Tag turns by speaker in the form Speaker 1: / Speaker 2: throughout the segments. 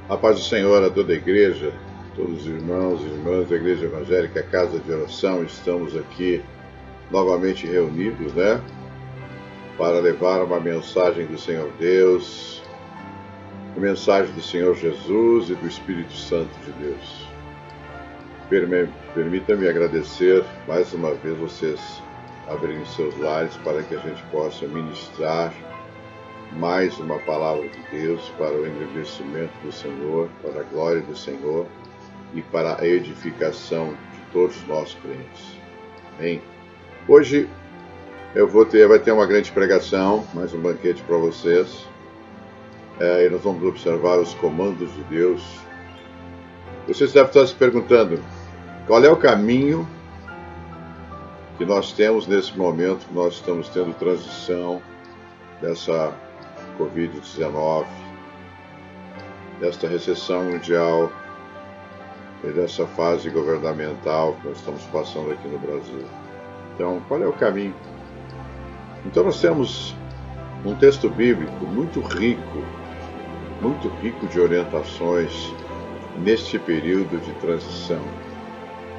Speaker 1: A paz do Senhor a toda a igreja, todos os irmãos e irmãs da Igreja Evangélica Casa de Oração, estamos aqui novamente reunidos, para levar uma mensagem do Senhor Deus, a mensagem do Senhor Jesus e do Espírito Santo de Deus. Permita-me agradecer mais uma vez vocês abrirem seus lares para que a gente possa ministrar mais uma palavra de Deus para o engrandecimento do Senhor, para a glória do Senhor e para a edificação de todos nós crentes. Amém? Hoje vai ter uma grande pregação, mais um banquete para vocês. E nós vamos observar os comandos de Deus. Vocês devem estar se perguntando, qual é o caminho que nós temos nesse momento que nós estamos tendo transição dessa Covid-19, desta recessão mundial e dessa fase governamental que nós estamos passando aqui no Brasil. Então, qual é o caminho? Então, nós temos um texto bíblico muito rico de orientações neste período de transição.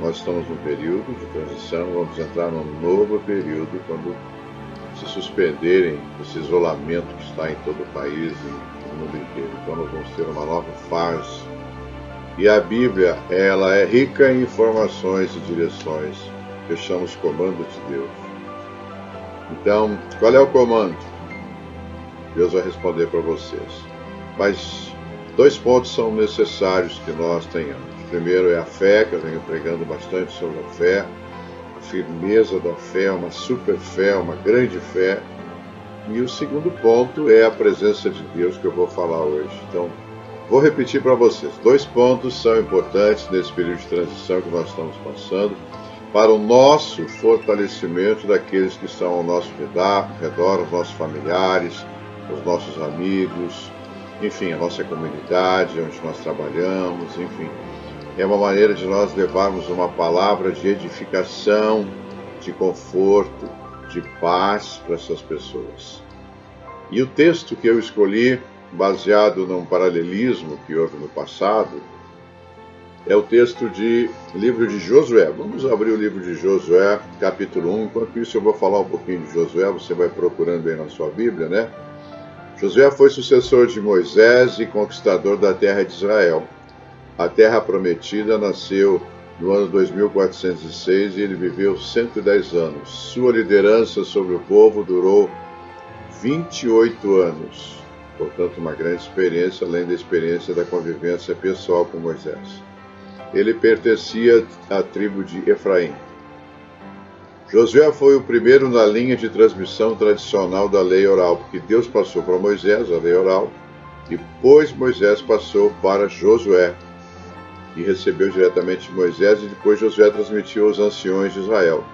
Speaker 1: Nós estamos num período de transição, vamos entrar num novo período quando se suspenderem esse isolamento que está em todo o país e no mundo inteiro. Então nós vamos ter uma nova fase. E a Bíblia, ela é rica em informações e direções, que chamamos comandos de Deus. Então, qual é o comando? Deus vai responder para vocês. Mas 2 pontos são necessários que nós tenhamos. O primeiro é a fé, que eu venho pregando bastante sobre a fé. Firmeza da fé, uma super fé, uma grande fé. E o segundo ponto é a presença de Deus, que eu vou falar hoje. Então, vou repetir para vocês. 2 pontos são importantes nesse período de transição que nós estamos passando para o nosso fortalecimento daqueles que estão ao nosso redor, os nossos familiares, os nossos amigos, enfim, a nossa comunidade, onde nós trabalhamos, enfim. É uma maneira de nós levarmos uma palavra de edificação, de conforto, de paz para essas pessoas. E o texto que eu escolhi, baseado num paralelismo que houve no passado, é o texto de livro de Josué. Vamos abrir o livro de Josué, capítulo 1. Enquanto isso eu vou falar um pouquinho de Josué, você vai procurando aí na sua Bíblia, Josué foi sucessor de Moisés e conquistador da terra de Israel. A terra prometida nasceu no ano 2406 e ele viveu 110 anos. Sua liderança sobre o povo durou 28 anos. Portanto, uma grande experiência, além da experiência da convivência pessoal com Moisés. Ele pertencia à tribo de Efraim. Josué foi o primeiro na linha de transmissão tradicional da lei oral, porque Deus passou para Moisés a lei oral, e depois Moisés passou para Josué, e recebeu diretamente de Moisés, e depois Josué transmitiu aos anciões de Israel.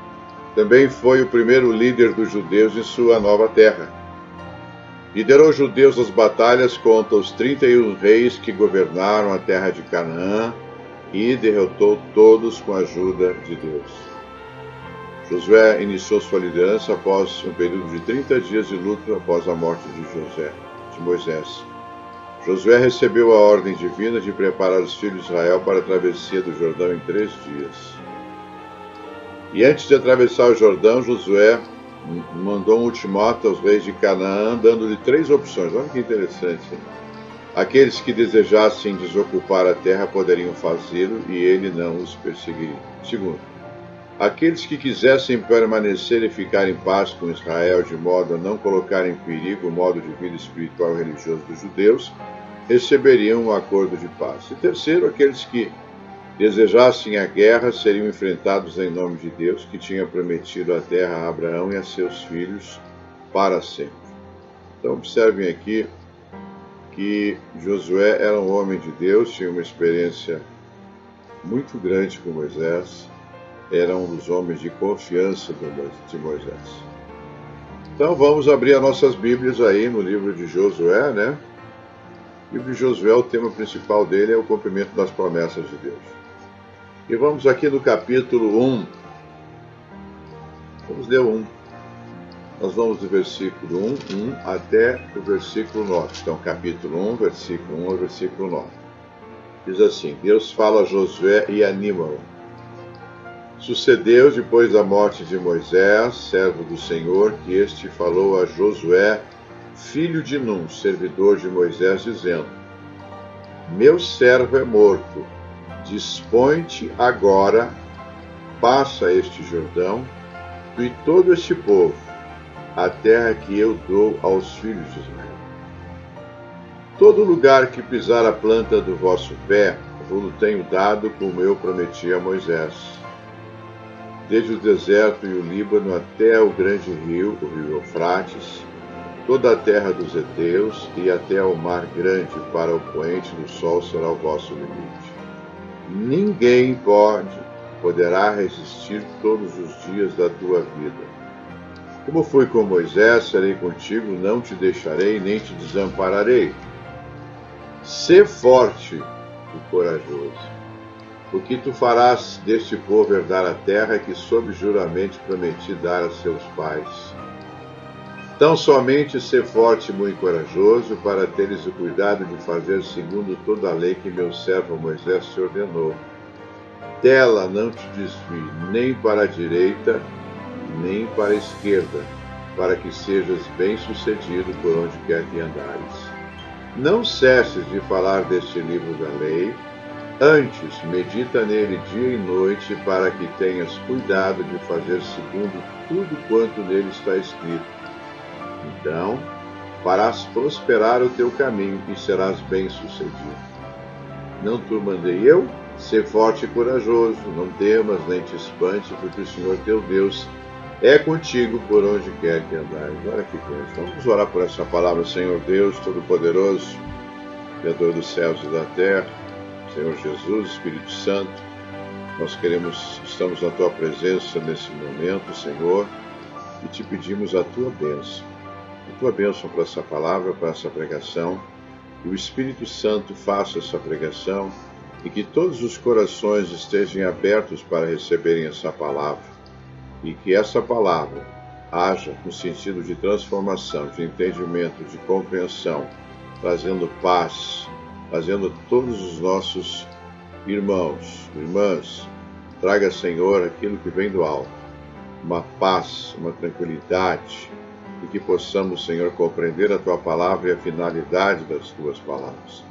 Speaker 1: Também foi o primeiro líder dos judeus em sua nova terra. Liderou os judeus nas batalhas contra os 31 reis que governaram a terra de Canaã e derrotou todos com a ajuda de Deus. Josué iniciou sua liderança após um período de 30 dias de luta após a morte de Moisés. Josué recebeu a ordem divina de preparar os filhos de Israel para a travessia do Jordão em 3 dias. E antes de atravessar o Jordão, Josué mandou um ultimato aos reis de Canaã, dando-lhe 3 opções. Olha que interessante. Aqueles que desejassem desocupar a terra poderiam fazê-lo e ele não os perseguiria. Segundo, aqueles que quisessem permanecer e ficar em paz com Israel de modo a não colocar em perigo o modo de vida espiritual e religioso dos judeus, receberiam um acordo de paz. E terceiro, aqueles que desejassem a guerra seriam enfrentados em nome de Deus, que tinha prometido a terra a Abraão e a seus filhos para sempre. Então observem aqui que Josué era um homem de Deus, tinha uma experiência muito grande com Moisés, era um dos homens de confiança de Moisés. Então vamos abrir as nossas Bíblias aí no livro de Josué, O livro de Josué, o tema principal dele é o cumprimento das promessas de Deus. E vamos aqui no capítulo 1. Vamos ler o 1. Nós vamos do versículo 1 até o versículo 9. Então, capítulo 1, versículo 1 ao versículo 9. Diz assim: Deus fala a Josué e anima-o. Sucedeu, depois da morte de Moisés, servo do Senhor, que este falou a Josué, filho de Num, servidor de Moisés, dizendo: Meu servo é morto, dispõe-te agora, passa este Jordão, tu e todo este povo, a terra que eu dou aos filhos de Israel. Todo lugar que pisar a planta do vosso pé, vos tenho dado, como eu prometi a Moisés. Desde o deserto e o Líbano até o grande rio, o rio Eufrates, toda a terra dos heteus e até ao mar grande, para o poente do sol será o vosso limite. Ninguém poderá resistir todos os dias da tua vida. Como fui com Moisés, serei contigo, não te deixarei nem te desampararei. Sê forte e corajoso, porque tu farás deste povo herdar a terra que sob juramento prometi dar a seus pais. Tão somente sê forte e muito corajoso, para teres o cuidado de fazer segundo toda a lei que meu servo Moisés te ordenou. Dela não te desvie, nem para a direita, nem para a esquerda, para que sejas bem-sucedido por onde quer que andares. Não cesses de falar deste livro da lei, antes medita nele dia e noite, para que tenhas cuidado de fazer segundo tudo quanto nele está escrito. Então, farás prosperar o teu caminho e serás bem-sucedido. Não te mandei eu? Sê forte e corajoso, não temas nem te espante, porque o Senhor teu Deus é contigo por onde quer que andares. Olha que coisa. Vamos orar por essa palavra. Senhor Deus Todo-Poderoso, Criador dos céus e da terra, Senhor Jesus, Espírito Santo, nós estamos na tua presença nesse momento, Senhor, e te pedimos a tua bênção para essa palavra, para essa pregação, que o Espírito Santo faça essa pregação e que todos os corações estejam abertos para receberem essa palavra. E que essa palavra haja no sentido de transformação, de entendimento, de compreensão, trazendo paz, trazendo todos os nossos irmãos, irmãs, traga, Senhor, aquilo que vem do alto, uma paz, uma tranquilidade, e que possamos, Senhor, compreender a Tua palavra e a finalidade das Tuas palavras.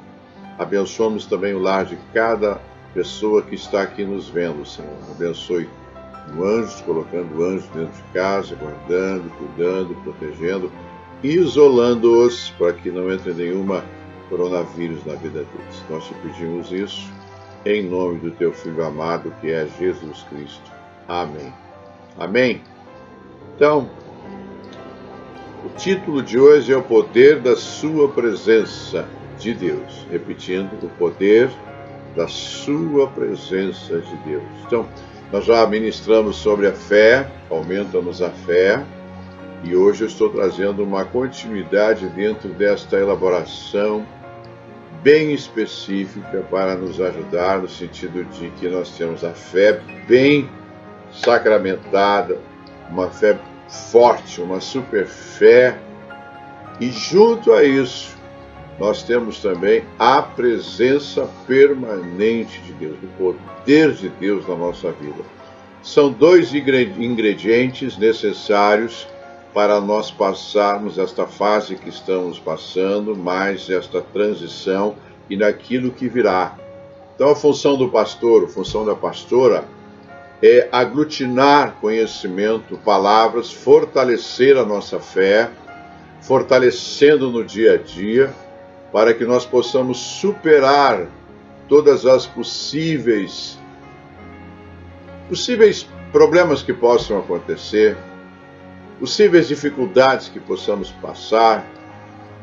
Speaker 1: Abençoamos também o lar de cada pessoa que está aqui nos vendo, Senhor. Abençoe anjos, colocando anjos dentro de casa, guardando, cuidando, protegendo, isolando-os para que não entre nenhuma coronavírus na vida deles. Nós te pedimos isso em nome do teu Filho amado, que é Jesus Cristo. Amém. Amém. Então, o título de hoje é o poder da sua presença de Deus. Repetindo, o poder da sua presença de Deus. Então, nós já ministramos sobre a fé, aumenta-nos a fé, e hoje eu estou trazendo uma continuidade dentro desta elaboração bem específica para nos ajudar no sentido de que nós temos a fé bem sacramentada, uma fé forte, uma super fé, e junto a isso nós temos também a presença permanente de Deus, o poder de Deus na nossa vida. São dois ingredientes necessários para nós passarmos esta fase que estamos passando, mais esta transição e naquilo que virá. Então a função do pastor, a função da pastora é aglutinar conhecimento, palavras, fortalecer a nossa fé, fortalecendo no dia a dia, para que nós possamos superar todas as possíveis problemas que possam acontecer, possíveis dificuldades que possamos passar,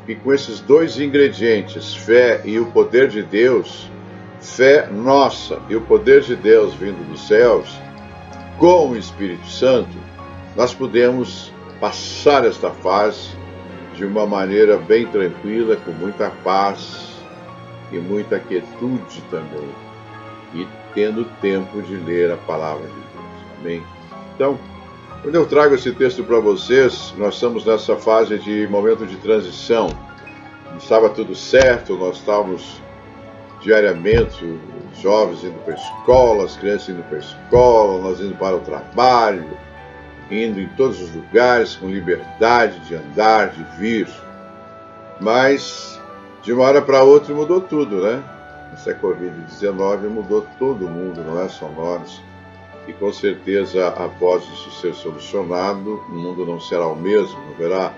Speaker 1: e com esses dois ingredientes, fé e o poder de Deus, fé nossa e o poder de Deus vindo dos céus, com o Espírito Santo, nós podemos passar esta fase de uma maneira bem tranquila, com muita paz e muita quietude também, e tendo tempo de ler a palavra de Deus. Amém? Então, quando eu trago esse texto para vocês, nós estamos nessa fase de momento de transição. Estava tudo certo, nós estávamos diariamente, os jovens indo para a escola, as crianças indo para a escola, nós indo para o trabalho, indo em todos os lugares com liberdade de andar, de vir. Mas, de uma hora para outra, mudou tudo, né? Essa Covid-19 mudou todo mundo, não é só nós. E com certeza, após isso ser solucionado, o mundo não será o mesmo, haverá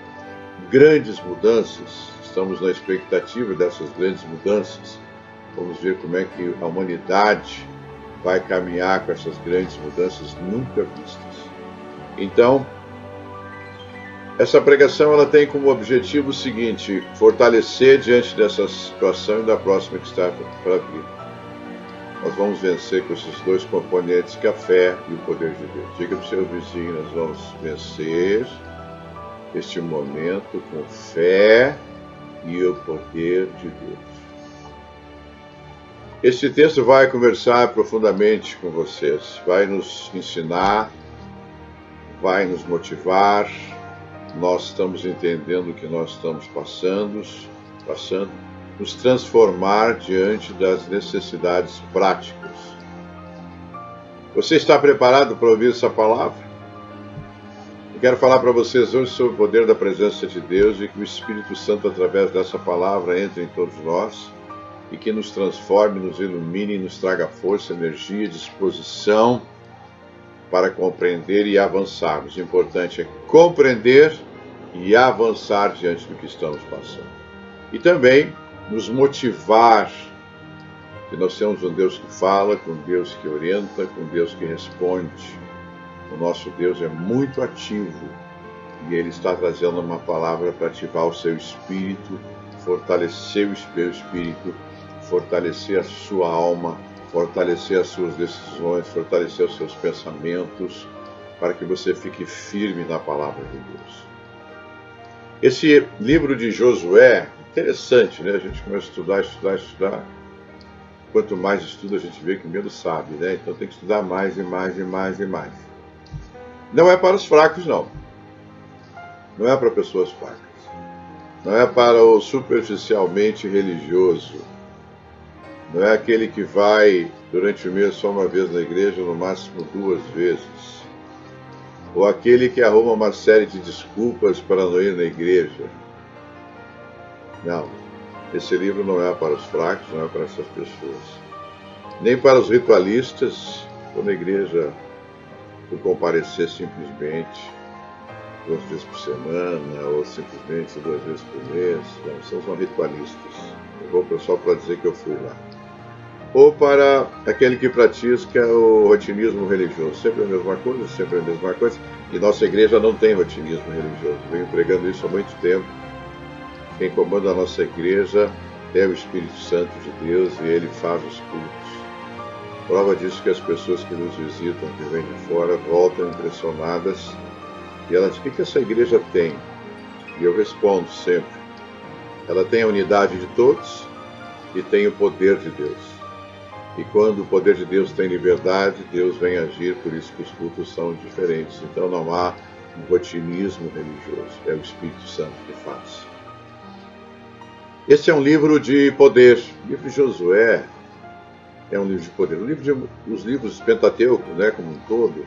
Speaker 1: grandes mudanças. Estamos na expectativa dessas grandes mudanças. Vamos ver como é que a humanidade vai caminhar com essas grandes mudanças nunca vistas. Então, essa pregação ela tem como objetivo o seguinte: fortalecer diante dessa situação e da próxima que está para vir. Nós vamos vencer com esses dois componentes, que é a fé e o poder de Deus. Diga para o seu vizinho: nós vamos vencer este momento com fé e o poder de Deus. Este texto vai conversar profundamente com vocês, vai nos ensinar, vai nos motivar. Nós estamos entendendo o que nós estamos passando, nos transformar diante das necessidades práticas. Você está preparado para ouvir essa palavra? Eu quero falar para vocês hoje sobre o poder da presença de Deus e que o Espírito Santo, através dessa palavra, entre em todos nós e que nos transforme, nos ilumine e nos traga força, energia, disposição para compreender e avançarmos. O importante é compreender e avançar diante do que estamos passando. E também nos motivar, que nós temos um Deus que fala, com um Deus que orienta, com um Deus que responde. O nosso Deus é muito ativo e Ele está trazendo uma palavra para ativar o seu espírito, fortalecer o seu espírito, fortalecer a sua alma, fortalecer as suas decisões, fortalecer os seus pensamentos, para que você fique firme na palavra de Deus. Esse livro de Josué, interessante, né? A gente começa a estudar. Quanto mais estuda, a gente vê que menos sabe, né? Então tem que estudar mais e mais. Não é para os fracos, não. Não é para pessoas fracas. Não é para o superficialmente religioso. Não é aquele que vai durante o mês só uma vez na igreja, no máximo 2 vezes. Ou aquele que arruma uma série de desculpas para não ir na igreja. Não. Esse livro não é para os fracos, não é para essas pessoas. Nem para os ritualistas, ou na igreja por comparecer simplesmente 2 vezes por semana, ou simplesmente 2 vezes por mês. Não, são ritualistas. Eu vou só para dizer que eu fui lá. Ou para aquele que pratica o rotinismo religioso. Sempre a mesma coisa, E nossa igreja não tem rotinismo religioso. Venho pregando isso há muito tempo. Quem comanda a nossa igreja é o Espírito Santo de Deus e Ele faz os cultos. Prova disso que as pessoas que nos visitam, que vêm de fora, voltam impressionadas. E elas dizem: o que essa igreja tem? E eu respondo sempre: ela tem a unidade de todos e tem o poder de Deus. E quando o poder de Deus tem liberdade, Deus vem agir, por isso que os cultos são diferentes. Então não há um rotinismo religioso, é o Espírito Santo que faz. Esse é um livro de poder. O livro de Josué é um livro de poder. Os livros Pentateuco, né, como um todo,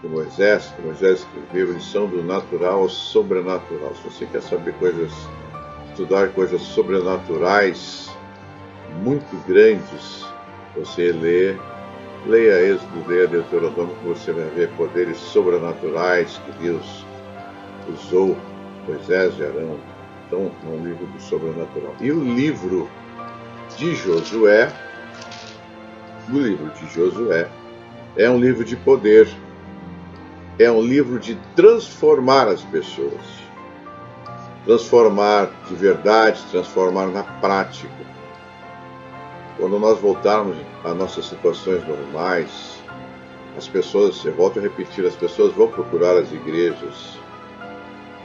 Speaker 1: que Moisés escreveu, eles são do natural ao sobrenatural. Se você quer saber estudar coisas sobrenaturais muito grandes, você leia Êxodo, leia Deuteronômio, que você vai ver poderes sobrenaturais que Deus usou Moisés e Arão. Então, é um livro do sobrenatural. E o livro de Josué é um livro de poder. É um livro de transformar as pessoas. Transformar de verdade, transformar na prática. Quando nós voltarmos às nossas situações normais, as pessoas, eu volto a repetir, as pessoas vão procurar as igrejas,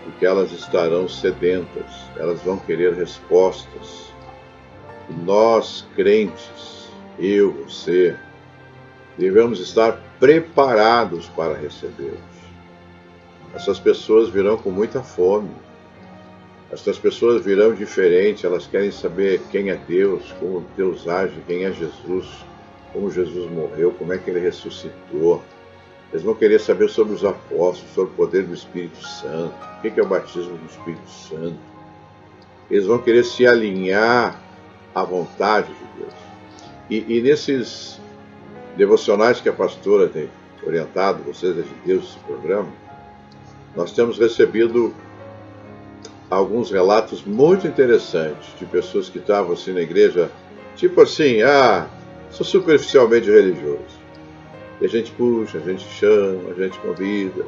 Speaker 1: porque elas estarão sedentas, elas vão querer respostas. E nós, crentes, eu, você, devemos estar preparados para recebê-los. Essas pessoas virão com muita fome. Essas pessoas virão diferentes, elas querem saber quem é Deus, como Deus age, quem é Jesus, como Jesus morreu, como é que ele ressuscitou. Eles vão querer saber sobre os apóstolos, sobre o poder do Espírito Santo, o que é o batismo do Espírito Santo. Eles vão querer se alinhar à vontade de Deus. E nesses devocionais que a pastora tem orientado vocês, de Deus, esse programa, nós temos recebido alguns relatos muito interessantes de pessoas que estavam assim na igreja, tipo assim, sou superficialmente religioso. E a gente puxa, a gente chama, a gente convida.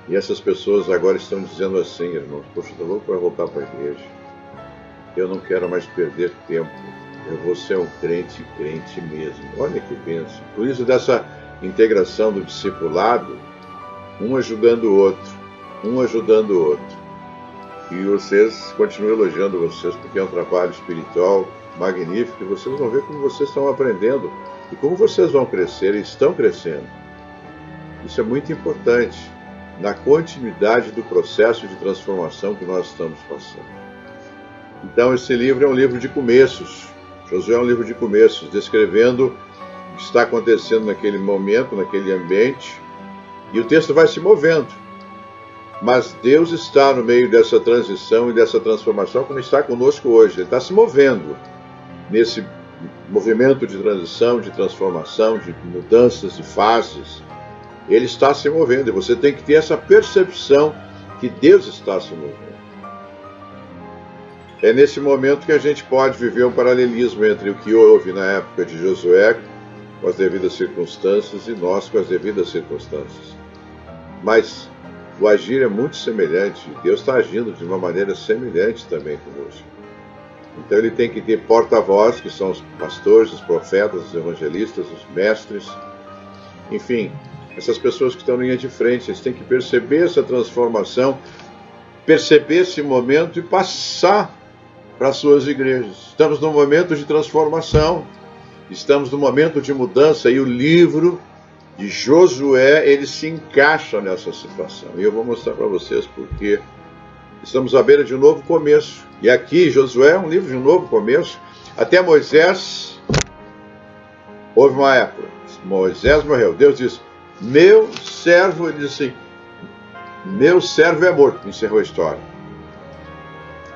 Speaker 1: E essas pessoas agora estão dizendo assim, irmãos, poxa, estou louco para voltar para a igreja. Eu não quero mais perder tempo. Eu vou ser um crente mesmo. Olha que bênção. Por isso dessa integração do discipulado, um ajudando o outro, um ajudando o outro. E vocês continuam elogiando vocês, porque é um trabalho espiritual magnífico, e vocês vão ver como vocês estão aprendendo e como vocês vão crescer e estão crescendo. Isso é muito importante na continuidade do processo de transformação que nós estamos passando. Então esse livro é um livro de começos. Josué é um livro de começos, descrevendo o que está acontecendo naquele momento, naquele ambiente, e o texto vai se movendo. Mas Deus está no meio dessa transição e dessa transformação, como está conosco hoje. Ele está se movendo nesse movimento de transição, de transformação, de mudanças, de fases. Ele está se movendo, e você tem que ter essa percepção que Deus está se movendo. É nesse momento que a gente pode viver um paralelismo entre o que houve na época de Josué, com as devidas circunstâncias, e nós com as devidas circunstâncias. Mas o agir é muito semelhante, Deus está agindo de uma maneira semelhante também conosco. Então ele tem que ter porta-voz, que são os pastores, os profetas, os evangelistas, os mestres, enfim, essas pessoas que estão na linha de frente. Eles têm que perceber essa transformação, perceber esse momento e passar para as suas igrejas. Estamos num momento de transformação, estamos num momento de mudança, e o livro de Josué, ele se encaixa nessa situação. E eu vou mostrar para vocês porque estamos à beira de um novo começo. E aqui, Josué é um livro de um novo começo. Até Moisés, houve uma época, Moisés morreu. Deus disse, meu servo, ele disse assim, meu servo é morto. Encerrou a história.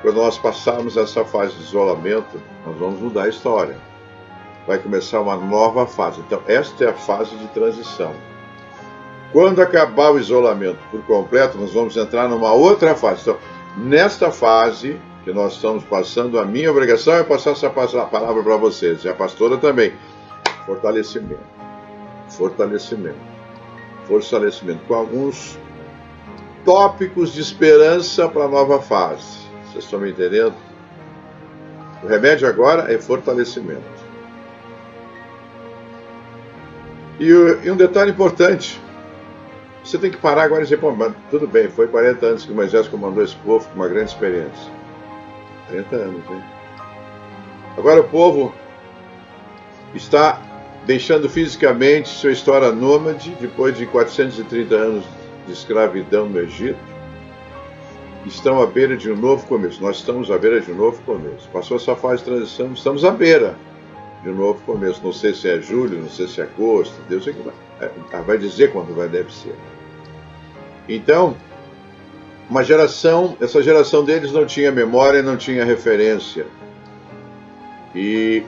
Speaker 1: Quando nós passarmos essa fase de isolamento, nós vamos mudar a história. Vai começar uma nova fase. Então, esta é a fase de transição. Quando acabar o isolamento por completo, nós vamos entrar numa outra fase. Então, nesta fase que nós estamos passando, a minha obrigação é passar essa palavra para vocês, e a pastora também. Fortalecimento. Fortalecimento. Fortalecimento. Com alguns tópicos de esperança para a nova fase. Vocês estão me entendendo? O remédio agora é fortalecimento. E um detalhe importante, você tem que parar agora e dizer, pô, mas tudo bem, foi 40 anos que Moisés comandou esse povo com uma grande experiência. 40 anos, hein? Agora o povo está deixando fisicamente sua história nômade, depois de 430 anos de escravidão no Egito. Estão à beira de um novo começo. Nós estamos à beira de um novo começo. Passou essa fase de transição, estamos à beira de um novo começo. Não sei se é julho, não sei se é agosto, Deus é que vai dizer quando deve ser. Então, essa geração deles não tinha memória, não tinha referência. E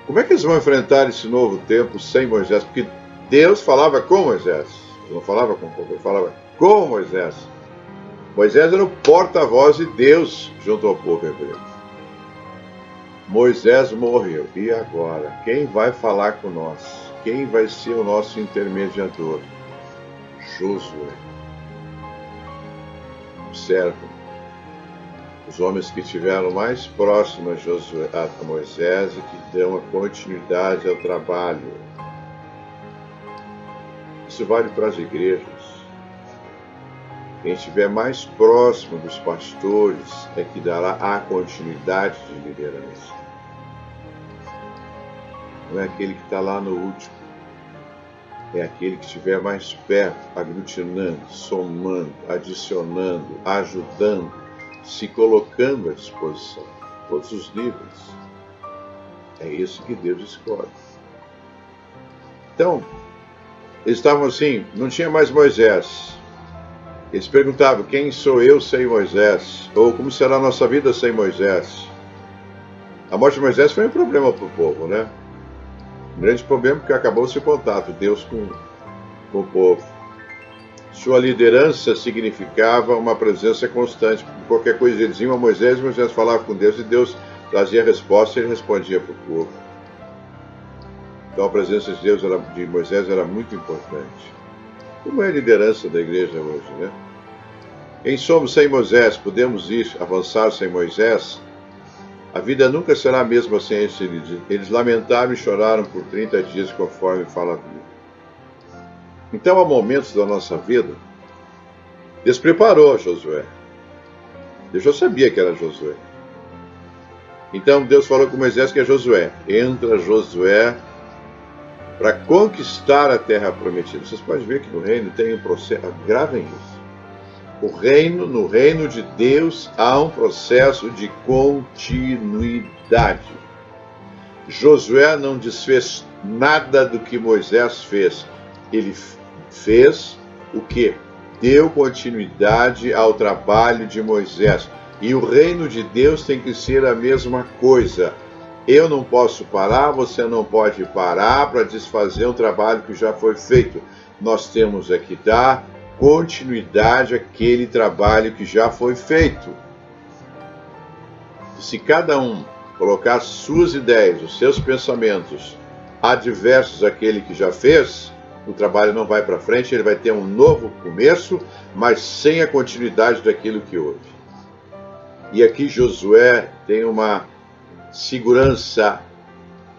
Speaker 1: como é que eles vão enfrentar esse novo tempo sem Moisés? Porque Deus falava com Moisés, não falava com o povo, ele falava com Moisés. Moisés era o porta-voz de Deus junto ao povo hebreu. Moisés morreu. E agora? Quem vai falar com nós? Quem vai ser o nosso intermediador? Josué. Observem. Os homens que estiveram mais próximos a Moisés e que dão a continuidade ao trabalho. Isso vale para as igrejas. Quem estiver mais próximo dos pastores é que dará a continuidade de liderança. Não é aquele que está lá no último. É aquele que estiver mais perto, aglutinando, somando, adicionando, ajudando, se colocando à disposição, todos os níveis. É isso que Deus escolhe. Então, eles estavam assim, não tinha mais Moisés. Eles perguntavam, quem sou eu sem Moisés? Ou como será a nossa vida sem Moisés? A morte de Moisés foi um problema para o povo, né? Um grande problema porque acabou-se o contato, Deus com o povo. Sua liderança significava uma presença constante. Qualquer coisa eles iam a Moisés falava com Deus e Deus trazia a resposta e ele respondia para o povo. Então a presença de Deus, de Moisés, era muito importante. Como é a liderança da igreja hoje, né? Quem somos sem Moisés? Podemos avançar sem Moisés? A vida nunca será a mesma sem esse líder. Eles lamentaram e choraram por 30 dias, conforme fala a Bíblia. Então, há momentos da nossa vida, Deus preparou Josué. Deus já sabia que era Josué. Então, Deus falou com Moisés que é Josué. Entra Josué para conquistar a terra prometida. Vocês podem ver que no reino tem um processo. Gravem isso. No reino de Deus há um processo de continuidade. Josué não desfez nada do que Moisés fez. Ele fez o que? Deu continuidade ao trabalho de Moisés. E o reino de Deus tem que ser a mesma coisa. Eu não posso parar, você não pode parar para desfazer um trabalho que já foi feito. Nós temos que dar continuidade àquele trabalho que já foi feito. Se cada um colocar suas ideias, os seus pensamentos adversos àquele que já fez, o trabalho não vai para frente, ele vai ter um novo começo, mas sem a continuidade daquilo que houve. E aqui Josué tem uma segurança,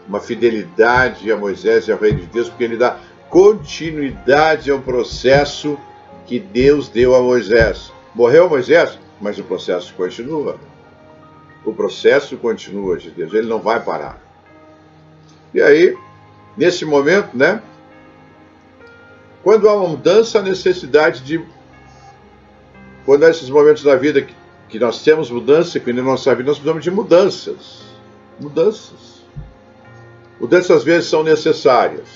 Speaker 1: uma fidelidade a Moisés e ao reino de Deus, porque ele dá continuidade ao processo que Deus deu a Moisés. Morreu Moisés, mas o processo continua. O processo continua de Deus, ele não vai parar. E aí, nesse momento, né? Quando há uma mudança, a necessidade de... Quando há esses momentos da vida que nós temos mudança, que na nossa vida nós precisamos de mudanças. Mudanças. Mudanças às vezes são necessárias.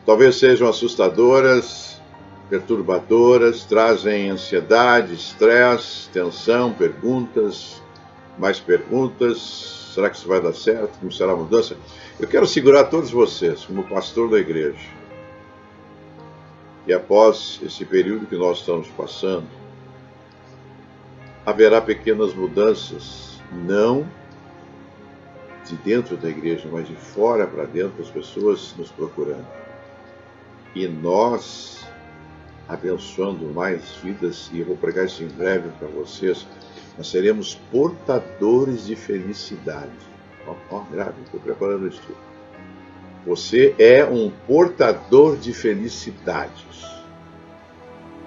Speaker 1: Talvez sejam assustadoras, perturbadoras, trazem ansiedade, estresse, tensão, perguntas, mais perguntas. Será que isso vai dar certo? Como será a mudança? Eu quero segurar todos vocês, como pastor da igreja. E após esse período que nós estamos passando, haverá pequenas mudanças, não de dentro da igreja, mas de fora para dentro, as pessoas nos procurando. E nós, abençoando mais vidas, e eu vou pregar isso em breve para vocês, nós seremos portadores de felicidade. Grave, estou preparando isso tudo. Você é um portador de felicidades.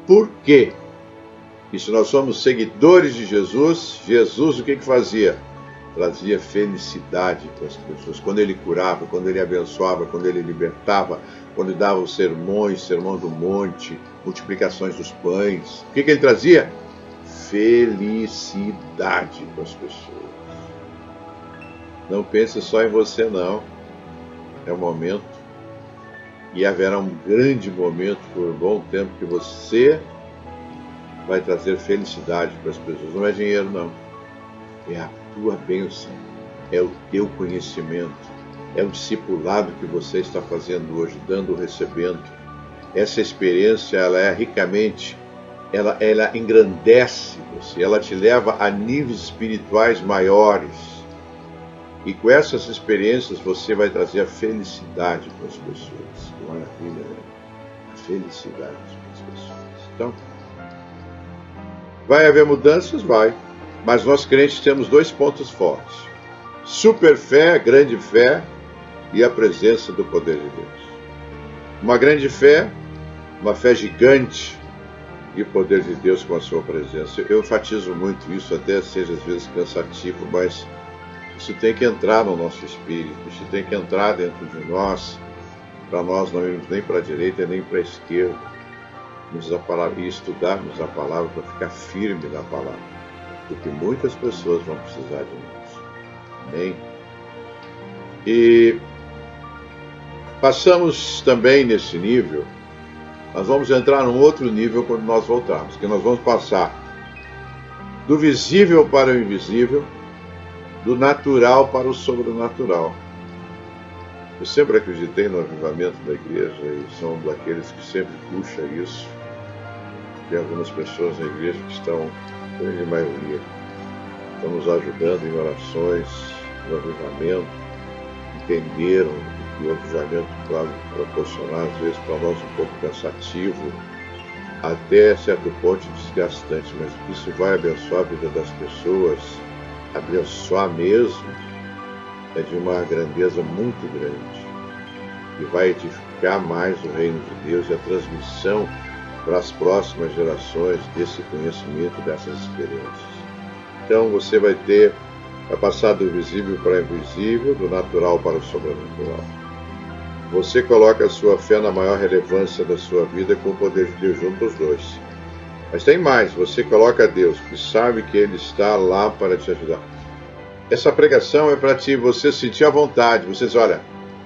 Speaker 1: Por quê? E se nós somos seguidores de Jesus, Jesus o que fazia? Trazia felicidade para as pessoas. Quando ele curava, quando ele abençoava, quando ele libertava, quando ele dava os sermões, sermão do monte, multiplicações dos pães. O que ele trazia? Felicidade para as pessoas. Não pense só em você, não. É um momento, e haverá um grande momento por um bom tempo que você vai trazer felicidade para as pessoas. Não é dinheiro, não. É a tua bênção, é o teu conhecimento, é o discipulado que você está fazendo hoje, dando ou recebendo. Essa experiência, ela é ricamente, ela engrandece você, ela te leva a níveis espirituais maiores. E com essas experiências você vai trazer a felicidade para as pessoas. Que maravilha, né? A felicidade para as pessoas. Então, vai haver mudanças? Vai. Mas nós crentes temos dois pontos fortes. Super fé, grande fé e a presença do poder de Deus. Uma grande fé, uma fé gigante e o poder de Deus com a sua presença. Eu enfatizo muito isso, até seja às vezes cansativo, mas isso tem que entrar no nosso espírito, isso tem que entrar dentro de nós, para nós não irmos nem para a direita nem para a esquerda. e estudarmos a palavra para ficar firme na palavra, porque muitas pessoas vão precisar de nós. Amém? E passamos também nesse nível, nós vamos entrar num outro nível quando nós voltarmos, que nós vamos passar do visível para o invisível, do natural para o sobrenatural. Eu sempre acreditei no avivamento da igreja e sou um daqueles que sempre puxa isso. Tem algumas pessoas na igreja que estão, a grande maioria, estão nos ajudando em orações, no avivamento, entenderam que o avivamento pode proporcionar, às vezes, para nós um pouco cansativo, até certo ponto desgastante, mas isso vai abençoar a vida das pessoas, abençoar mesmo, é de uma grandeza muito grande, e vai edificar mais o reino de Deus e a transmissão para as próximas gerações desse conhecimento, dessas experiências. Então você vai passar do visível para o invisível, do natural para o sobrenatural. Você coloca a sua fé na maior relevância da sua vida com o poder de Deus junto aos dois. Mas tem mais, você coloca Deus, que sabe que Ele está lá para te ajudar. Essa pregação é para você sentir a vontade. Você diz, olha,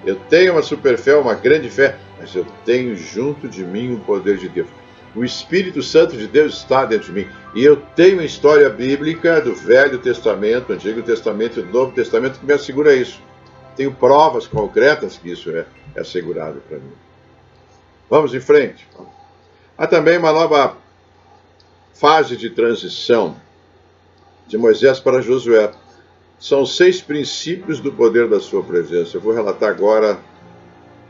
Speaker 1: eu tenho uma super fé, uma grande fé, mas eu tenho junto de mim o poder de Deus. O Espírito Santo de Deus está dentro de mim. E eu tenho a história bíblica do Velho Testamento, Antigo Testamento e do Novo Testamento que me assegura isso. Tenho provas concretas que isso é assegurado para mim. Vamos em frente. Há também uma nova fase de transição de Moisés para Josué. São 6 princípios do poder da sua presença. Eu vou relatar agora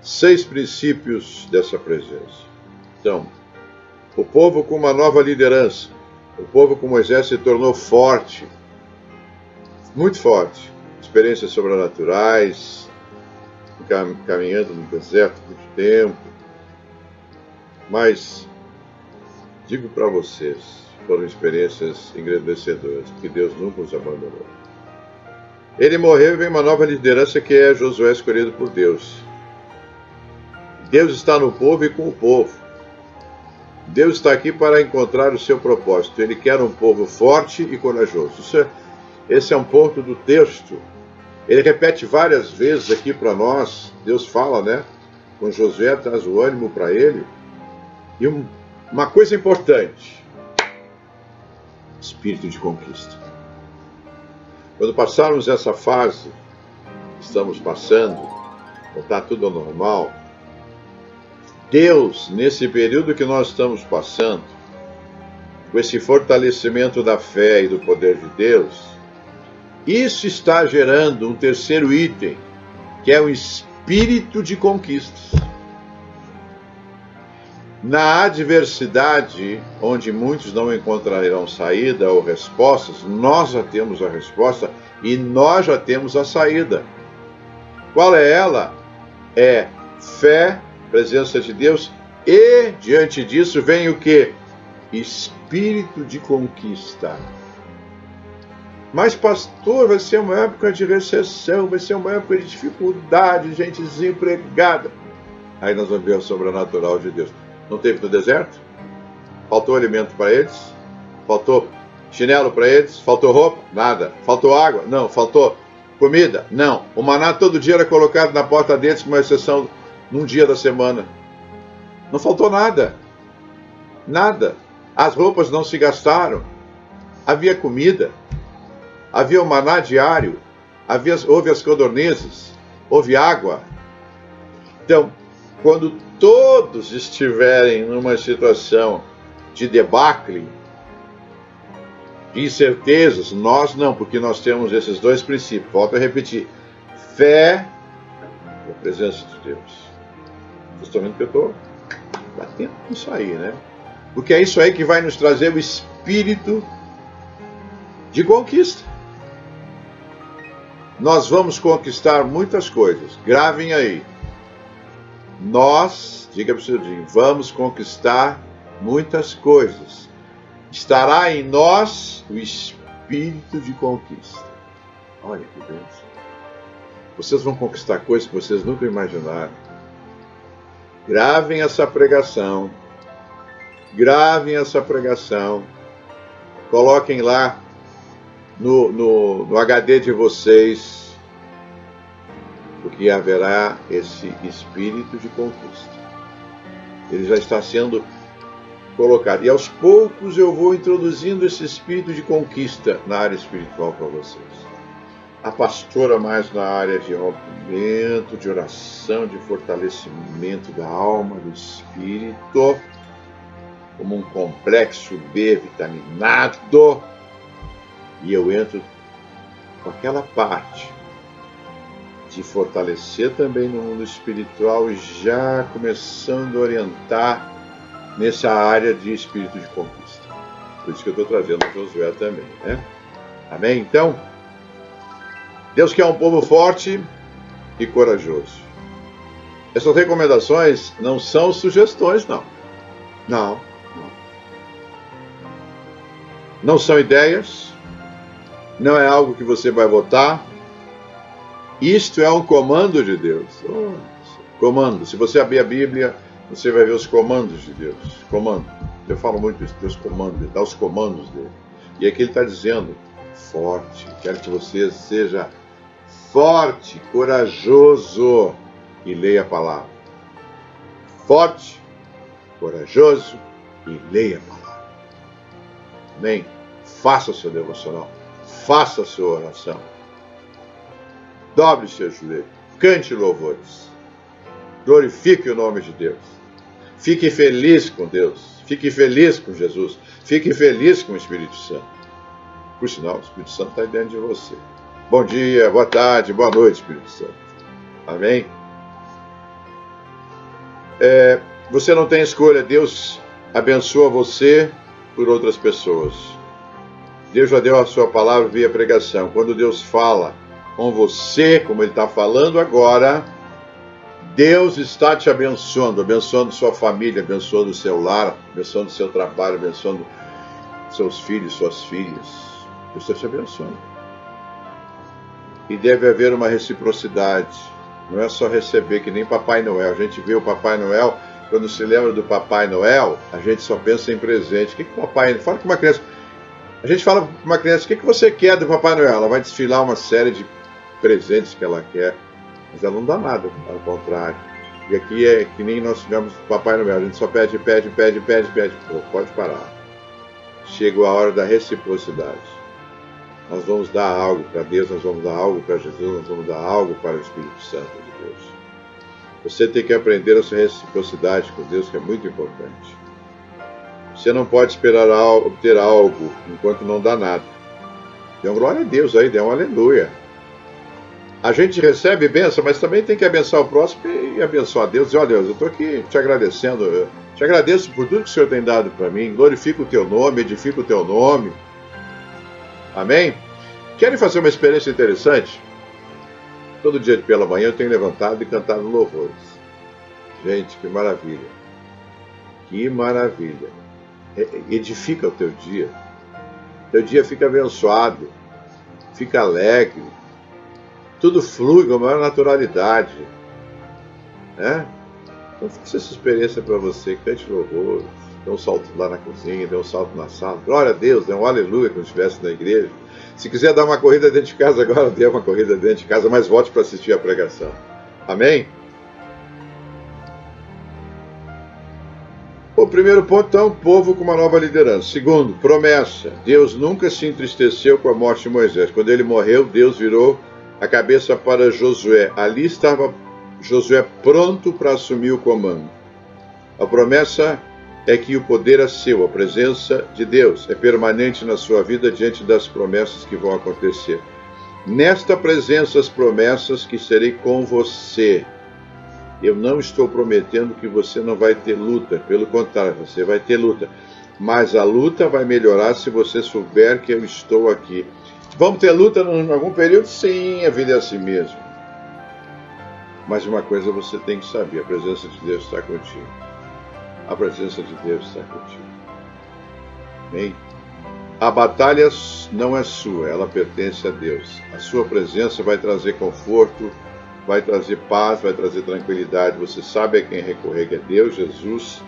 Speaker 1: 6 princípios dessa presença. Então, o povo com uma nova liderança. O povo com Moisés se tornou forte, muito forte. Experiências sobrenaturais, caminhando no deserto muito tempo. Mas, digo para vocês, foram experiências engrandecedoras, porque Deus nunca os abandonou. Ele morreu e vem uma nova liderança que é Josué escolhido por Deus. Deus está no povo e com o povo. Deus está aqui para encontrar o seu propósito. Ele quer um povo forte e corajoso. Esse é um ponto do texto. Ele repete várias vezes aqui para nós. Deus fala, né? Com Josué, traz o ânimo para ele. E uma coisa importante: espírito de conquista. Quando passarmos essa fase, estamos passando, está tudo normal, Deus, nesse período que nós estamos passando, com esse fortalecimento da fé e do poder de Deus, isso está gerando um terceiro item, que é o espírito de conquistas. Na adversidade, onde muitos não encontrarão saída ou respostas, nós já temos a resposta e nós já temos a saída. Qual é ela? É fé, presença de Deus, e diante disso vem o quê? Espírito de conquista. Mas, pastor, vai ser uma época de recessão, vai ser uma época de dificuldade, gente desempregada. Aí nós vamos ver o sobrenatural de Deus. Não teve no deserto? Faltou alimento para eles? Faltou chinelo para eles? Faltou roupa? Nada. Faltou água? Não. Faltou comida? Não. O maná todo dia era colocado na porta deles, com uma exceção num dia da semana. Não faltou nada. Nada. As roupas não se gastaram. Havia comida. Havia o maná diário. Houve as codornizes. Houve água. Então, quando todos estiverem numa situação de debacle, de incertezas, nós não, porque nós temos esses 2 princípios. Volto a repetir: fé e a presença de Deus. Vocês estão vendo que eu estou batendo nisso aí, né? Porque é isso aí que vai nos trazer o espírito de conquista. Nós vamos conquistar muitas coisas. Gravem aí. Nós, diga para o seu dia, vamos conquistar muitas coisas. Estará em nós o espírito de conquista. Olha que bênção. Vocês vão conquistar coisas que vocês nunca imaginaram. Gravem essa pregação. Gravem essa pregação, coloquem lá no HD de vocês, porque haverá esse espírito de conquista. Ele já está sendo colocado. E aos poucos eu vou introduzindo esse espírito de conquista na área espiritual para vocês. A pastora mais na área de rompimento, de oração, de fortalecimento da alma, do espírito, como um complexo B vitaminado. E eu entro com aquela parte de fortalecer também no mundo espiritual e já começando a orientar nessa área de espírito de conquista. Por isso que eu estou trazendo o Josué também, né? Amém? Então, Deus quer um povo forte e corajoso. Essas recomendações não são sugestões, não. Não são ideias, não é algo que você vai votar. Isto é um comando de Deus. Comando. Se você abrir a Bíblia, você vai ver os comandos de Deus. Comando. Eu falo muito isso, Deus comanda, Ele dá os comandos dele. E aqui Ele está dizendo, forte. Quero que você seja forte, corajoso e leia a palavra. Forte, corajoso e leia a palavra. Amém? Faça o seu devocional. Faça a sua oração. Dobre seu joelho. Cante louvores. Glorifique o nome de Deus. Fique feliz com Deus. Fique feliz com Jesus. Fique feliz com o Espírito Santo. Por sinal, o Espírito Santo está dentro de você. Bom dia, boa tarde, boa noite, Espírito Santo. Amém? Você não tem escolha. Deus abençoa você por outras pessoas. Deus já deu a sua palavra via pregação. Quando Deus fala com você, como Ele está falando agora, Deus está te abençoando, abençoando sua família, abençoando o seu lar, abençoando o seu trabalho, abençoando seus filhos, suas filhas. Deus está te abençoando. E deve haver uma reciprocidade. Não é só receber, que nem Papai Noel. A gente vê o Papai Noel, quando se lembra do Papai Noel, a gente só pensa em presente. O que o Papai Noel... Fala com uma criança. A gente fala para uma criança, o que você quer do Papai Noel? Ela vai desfilar uma série de presentes que ela quer, mas ela não dá nada, ao contrário. E aqui é que nem nós tivemos o Papai Noel. A gente só pede. Pô, pode parar. Chegou a hora da reciprocidade. Nós vamos dar algo para Deus, nós vamos dar algo para Jesus, nós vamos dar algo para o Espírito Santo de Deus. Você tem que aprender essa reciprocidade com Deus, que é muito importante. Você não pode esperar obter algo enquanto não dá nada. Dê uma glória a Deus aí, dê um aleluia. A gente recebe bênção, mas também tem que abençoar o próximo e abençoar a Deus. E, ó Deus, eu estou aqui te agradecendo, eu te agradeço por tudo que o Senhor tem dado para mim, glorifico o teu nome, edifico o teu nome. Amém? Querem fazer uma experiência interessante? Todo dia pela manhã eu tenho levantado e cantado louvores. Gente, que maravilha. Que maravilha. Edifica o teu dia. Teu dia fica abençoado. Fica alegre. Tudo flui com a maior naturalidade. Né? Então faça essa experiência para você. Cante louvores. Dê um salto lá na cozinha, dê um salto na sala. Glória a Deus, dê um aleluia quando estivesse na igreja. Se quiser dar uma corrida dentro de casa agora, dê uma corrida dentro de casa, mas volte para assistir a pregação. Amém? O primeiro ponto, então, povo com uma nova liderança. Segundo, promessa. Deus nunca se entristeceu com a morte de Moisés. Quando ele morreu, Deus virou a cabeça para Josué. Ali estava Josué pronto para assumir o comando. A promessa é que o poder é seu, a presença de Deus é permanente na sua vida diante das promessas que vão acontecer. Nesta presença, as promessas que serei com você. Eu não estou prometendo que você não vai ter luta, pelo contrário, você vai ter luta. Mas a luta vai melhorar se você souber que eu estou aqui. Vamos ter luta em algum período? Sim, a vida é assim mesmo. Mas uma coisa você tem que saber, a presença de Deus está contigo. A presença de Deus está contigo. Amém? A batalha não é sua, ela pertence a Deus. A sua presença vai trazer conforto, vai trazer paz, vai trazer tranquilidade. Você sabe a quem recorrer, que é Deus, Jesus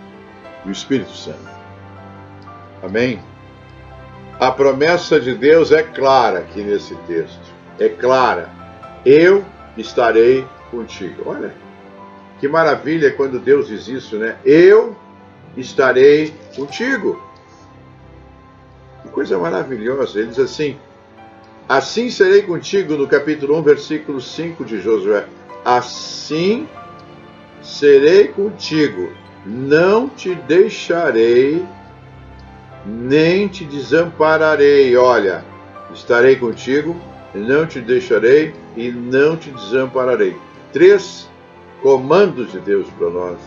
Speaker 1: e o Espírito Santo. Amém? A promessa de Deus é clara aqui nesse texto. É clara. Eu estarei contigo. Olha, que maravilha quando Deus diz isso, né? Eu estarei contigo. Que coisa maravilhosa. Ele diz assim serei contigo, no capítulo 1, versículo 5 de Josué. Assim serei contigo, não te deixarei, nem te desampararei. Olha, estarei contigo, não te deixarei e não te desampararei. 3 comandos de Deus para nós.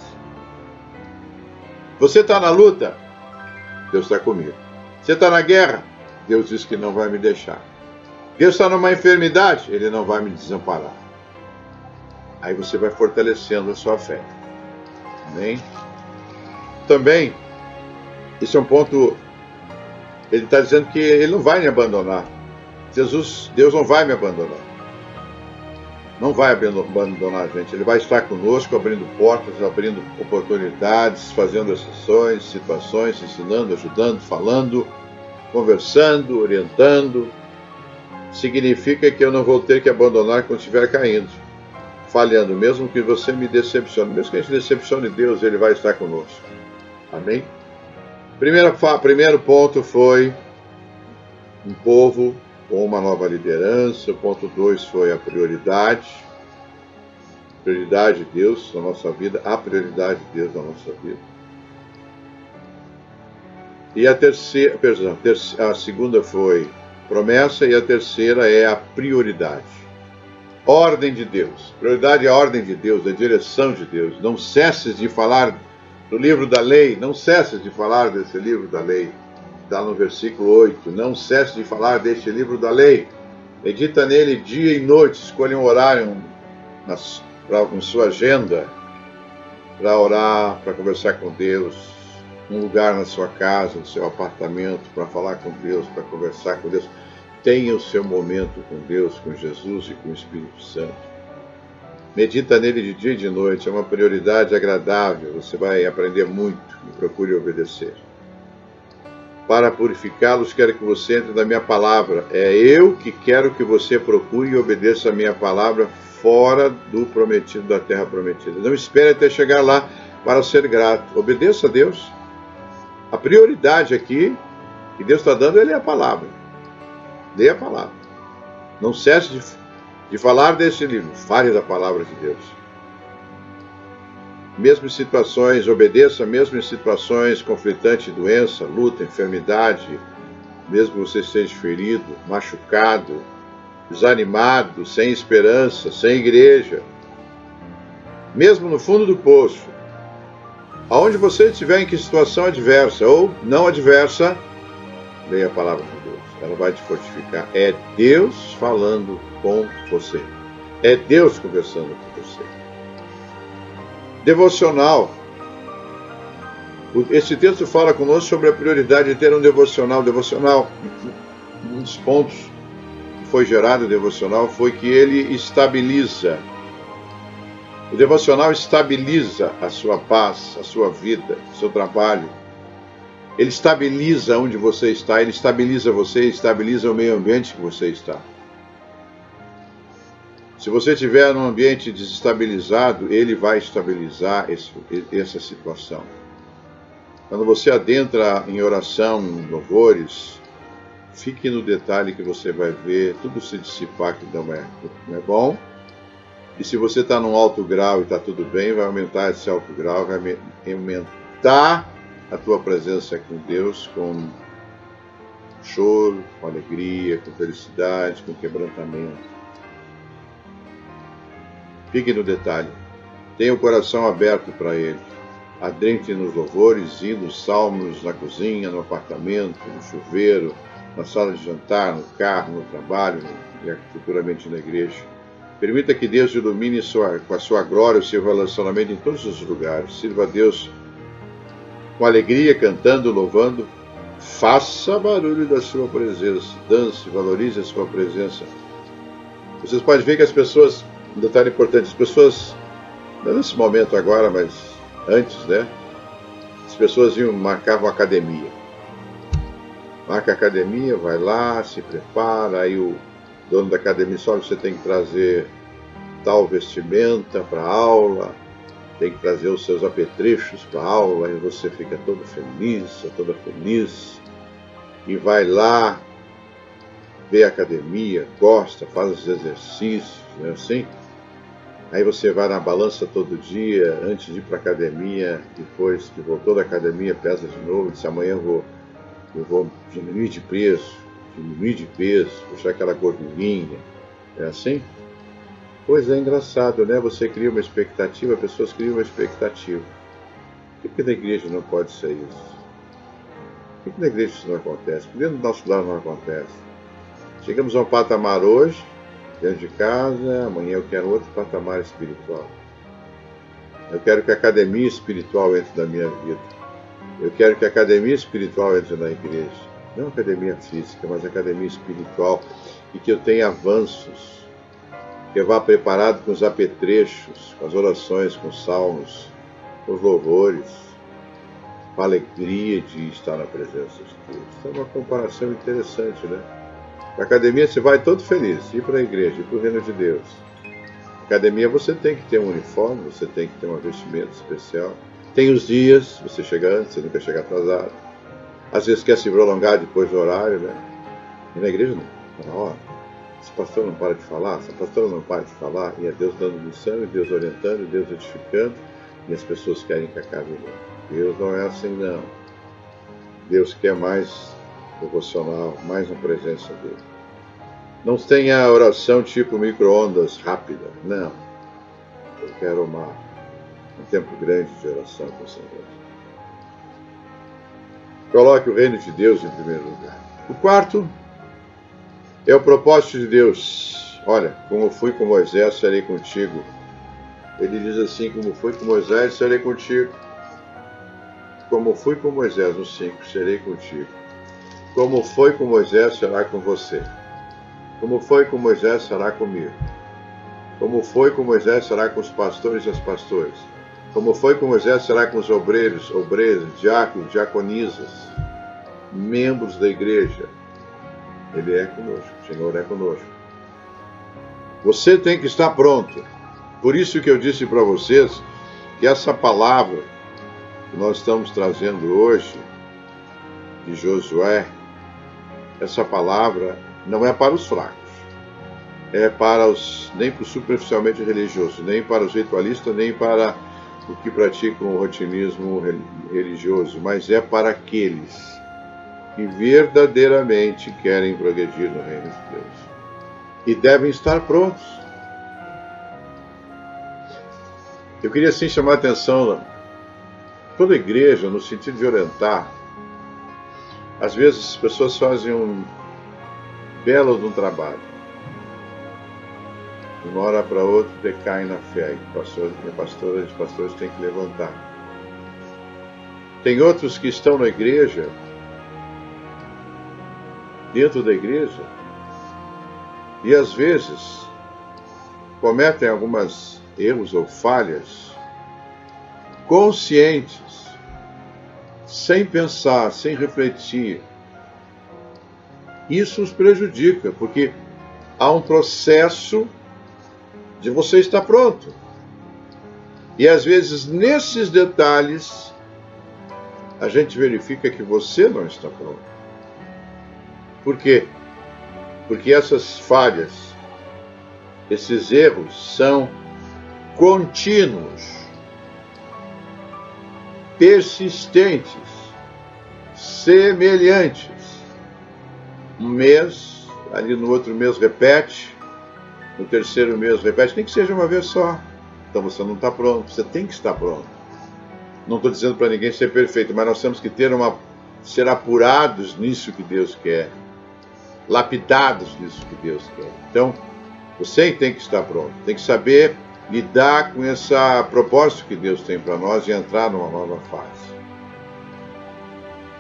Speaker 1: Você está na luta? Deus está comigo. Você está na guerra? Deus diz que não vai me deixar. Deus está numa enfermidade? Ele não vai me desamparar. Aí você vai fortalecendo a sua fé. Amém? Também, esse é um ponto, ele está dizendo que ele não vai me abandonar. Deus não vai me abandonar. Não vai abandonar a gente. Ele vai estar conosco, abrindo portas, abrindo oportunidades, fazendo exceções, situações, ensinando, ajudando, falando, conversando, orientando. Significa que eu não vou ter que abandonar quando estiver caindo, falhando, mesmo que você me decepcione. Mesmo que a gente decepcione Deus, Ele vai estar conosco. Amém? Primeiro ponto foi um povo com uma nova liderança. O ponto 2 foi a prioridade. Prioridade de Deus na nossa vida. A prioridade de Deus na nossa vida. E a segunda foi promessa e a terceira é a prioridade. Ordem de Deus. Prioridade é a ordem de Deus, a direção de Deus. Não cesses de falar do livro da lei. Não cesses de falar desse livro da lei. Está no versículo 8. Não cesses de falar deste livro da lei. Medita nele dia e noite. Escolha um horário em sua agenda para orar, para conversar com Deus. Um lugar na sua casa, no seu apartamento, para falar com Deus, para conversar com Deus. Tenha o seu momento com Deus, com Jesus e com o Espírito Santo. Medita nele de dia e de noite, é uma prioridade agradável, você vai aprender muito e procure obedecer. Para purificá-los, quero que você entre na minha palavra. É eu que quero que você procure e obedeça a minha palavra fora do prometido, da terra prometida. Não espere até chegar lá para ser grato. Obedeça a Deus. A prioridade aqui que Deus está dando, é a palavra. Lê a palavra. Não cesse de falar desse livro. Fale da palavra de Deus. Mesmo em situações, obedeça mesmo em situações conflitantes, doença, luta, enfermidade, mesmo que você esteja ferido, machucado, desanimado, sem esperança, sem igreja, mesmo no fundo do poço, aonde você estiver, em que situação adversa ou não adversa, leia a palavra de Deus. Ela vai te fortificar. É Deus falando com você. É Deus conversando com você. Devocional. Esse texto fala conosco sobre a prioridade de ter um devocional. Devocional, um dos pontos que foi gerado o devocional foi que ele estabiliza. O devocional estabiliza a sua paz, a sua vida, o seu trabalho. Ele estabiliza onde você está, ele estabiliza você, estabiliza o meio ambiente que você está. Se você estiver num ambiente desestabilizado, ele vai estabilizar essa situação. Quando você adentra em oração, em louvores, fique no detalhe que você vai ver tudo se dissipar, que não é bom. E se você está num alto grau e está tudo bem, vai aumentar esse alto grau, vai aumentar a tua presença com Deus, com choro, com alegria, com felicidade, com quebrantamento. Fique no detalhe. Tenha o coração aberto para Ele. Adentre nos louvores, hinos, salmos, na cozinha, no apartamento, no chuveiro, na sala de jantar, no carro, no trabalho e futuramente na igreja. Permita que Deus ilumine com a sua glória o seu relacionamento em todos os lugares. Sirva a Deus com alegria, cantando, louvando. Faça barulho da sua presença. Dance, valorize a sua presença. Vocês podem ver que as pessoas, um detalhe importante, as pessoas, não nesse momento agora, mas antes, né? As pessoas marcavam academia. marca a academia, vai lá, se prepara, aí o dono da academia só você tem que trazer tal vestimenta para a aula, tem que trazer os seus apetrechos para a aula, e você fica todo feliz, toda feliz, e vai lá, vê a academia, gosta, faz os exercícios, não é assim? Aí você vai na balança todo dia, antes de ir para a academia, depois que voltou da academia, pesa de novo, diz, amanhã eu vou diminuir de peso, puxar aquela gordurinha, é assim? Pois é, engraçado, né? Você cria uma expectativa, pessoas criam uma expectativa. Por que na igreja não pode ser isso? Por que na igreja isso não acontece? Por que no nosso lar não acontece? Chegamos a um patamar hoje, dentro de casa, amanhã eu quero outro patamar espiritual. Eu quero que a academia espiritual entre na minha vida. Eu quero que a academia espiritual entre na igreja. Não academia física, mas academia espiritual. E que eu tenha avanços. Que eu vá preparado com os apetrechos, com as orações, com os salmos, com os louvores, com a alegria de estar na presença de Deus. Isso é uma comparação interessante, né? Na academia você vai todo feliz, ir para a igreja, ir para o reino de Deus. Na academia você tem que ter um uniforme, você tem que ter uma vestimenta especial. Tem os dias, você chega antes, você nunca chega atrasado. Às vezes quer se prolongar depois do horário, né? E na igreja não, está na hora. Esse pastor não para de falar, essa pastora não para de falar, e é Deus dando lição, e Deus orientando, e Deus edificando, e as pessoas querem que acabe logo. Deus não é assim, não. Deus quer mais devocional, mais na presença dele. Não tenha oração tipo micro-ondas rápida, não. Eu quero um tempo grande de oração com o Senhor. Coloque o reino de Deus em primeiro lugar. O quarto é o propósito de Deus. Olha, como fui com Moisés, serei contigo. Ele diz assim, como fui com Moisés, serei contigo. Como fui com Moisés, no 5, serei contigo. Como foi com Moisés, será com você. Como foi com Moisés, será comigo. Como foi com Moisés, será com os pastores e as pastoras. Como foi com Moisés, será com os obreiros, obreiras, diáconos, diaconisas, membros da igreja. Ele é conosco, o Senhor é conosco. Você tem que estar pronto. Por isso que eu disse para vocês que essa palavra que nós estamos trazendo hoje, de Josué, essa palavra não é para os fracos. É para nem para o superficialmente religioso, nem para os ritualistas, nem para o que praticam o rotinismo religioso, mas é para aqueles que verdadeiramente querem progredir no reino de Deus. E devem estar prontos. Eu queria assim chamar a atenção toda a igreja no sentido de orientar. Às vezes as pessoas fazem um belo de um trabalho. De uma hora para outra decaem na fé. E os pastores têm que levantar. Tem outros que estão na igreja, dentro da igreja, e às vezes cometem alguns erros ou falhas conscientes, sem pensar, sem refletir. Isso os prejudica, porque há um processo de você estar pronto. E às vezes nesses detalhes a gente verifica que você não está pronto. Por quê? Porque essas falhas, esses erros são contínuos, persistentes, semelhantes. Um mês, ali no outro mês repete, no terceiro mês repete, nem que seja uma vez só. Então você não está pronto, você tem que estar pronto. Não estou dizendo para ninguém ser perfeito, mas nós temos que ser apurados nisso que Deus quer, lapidados nisso que Deus quer. Então, você tem que estar pronto, tem que saber lidar com esse propósito que Deus tem para nós e entrar numa nova fase.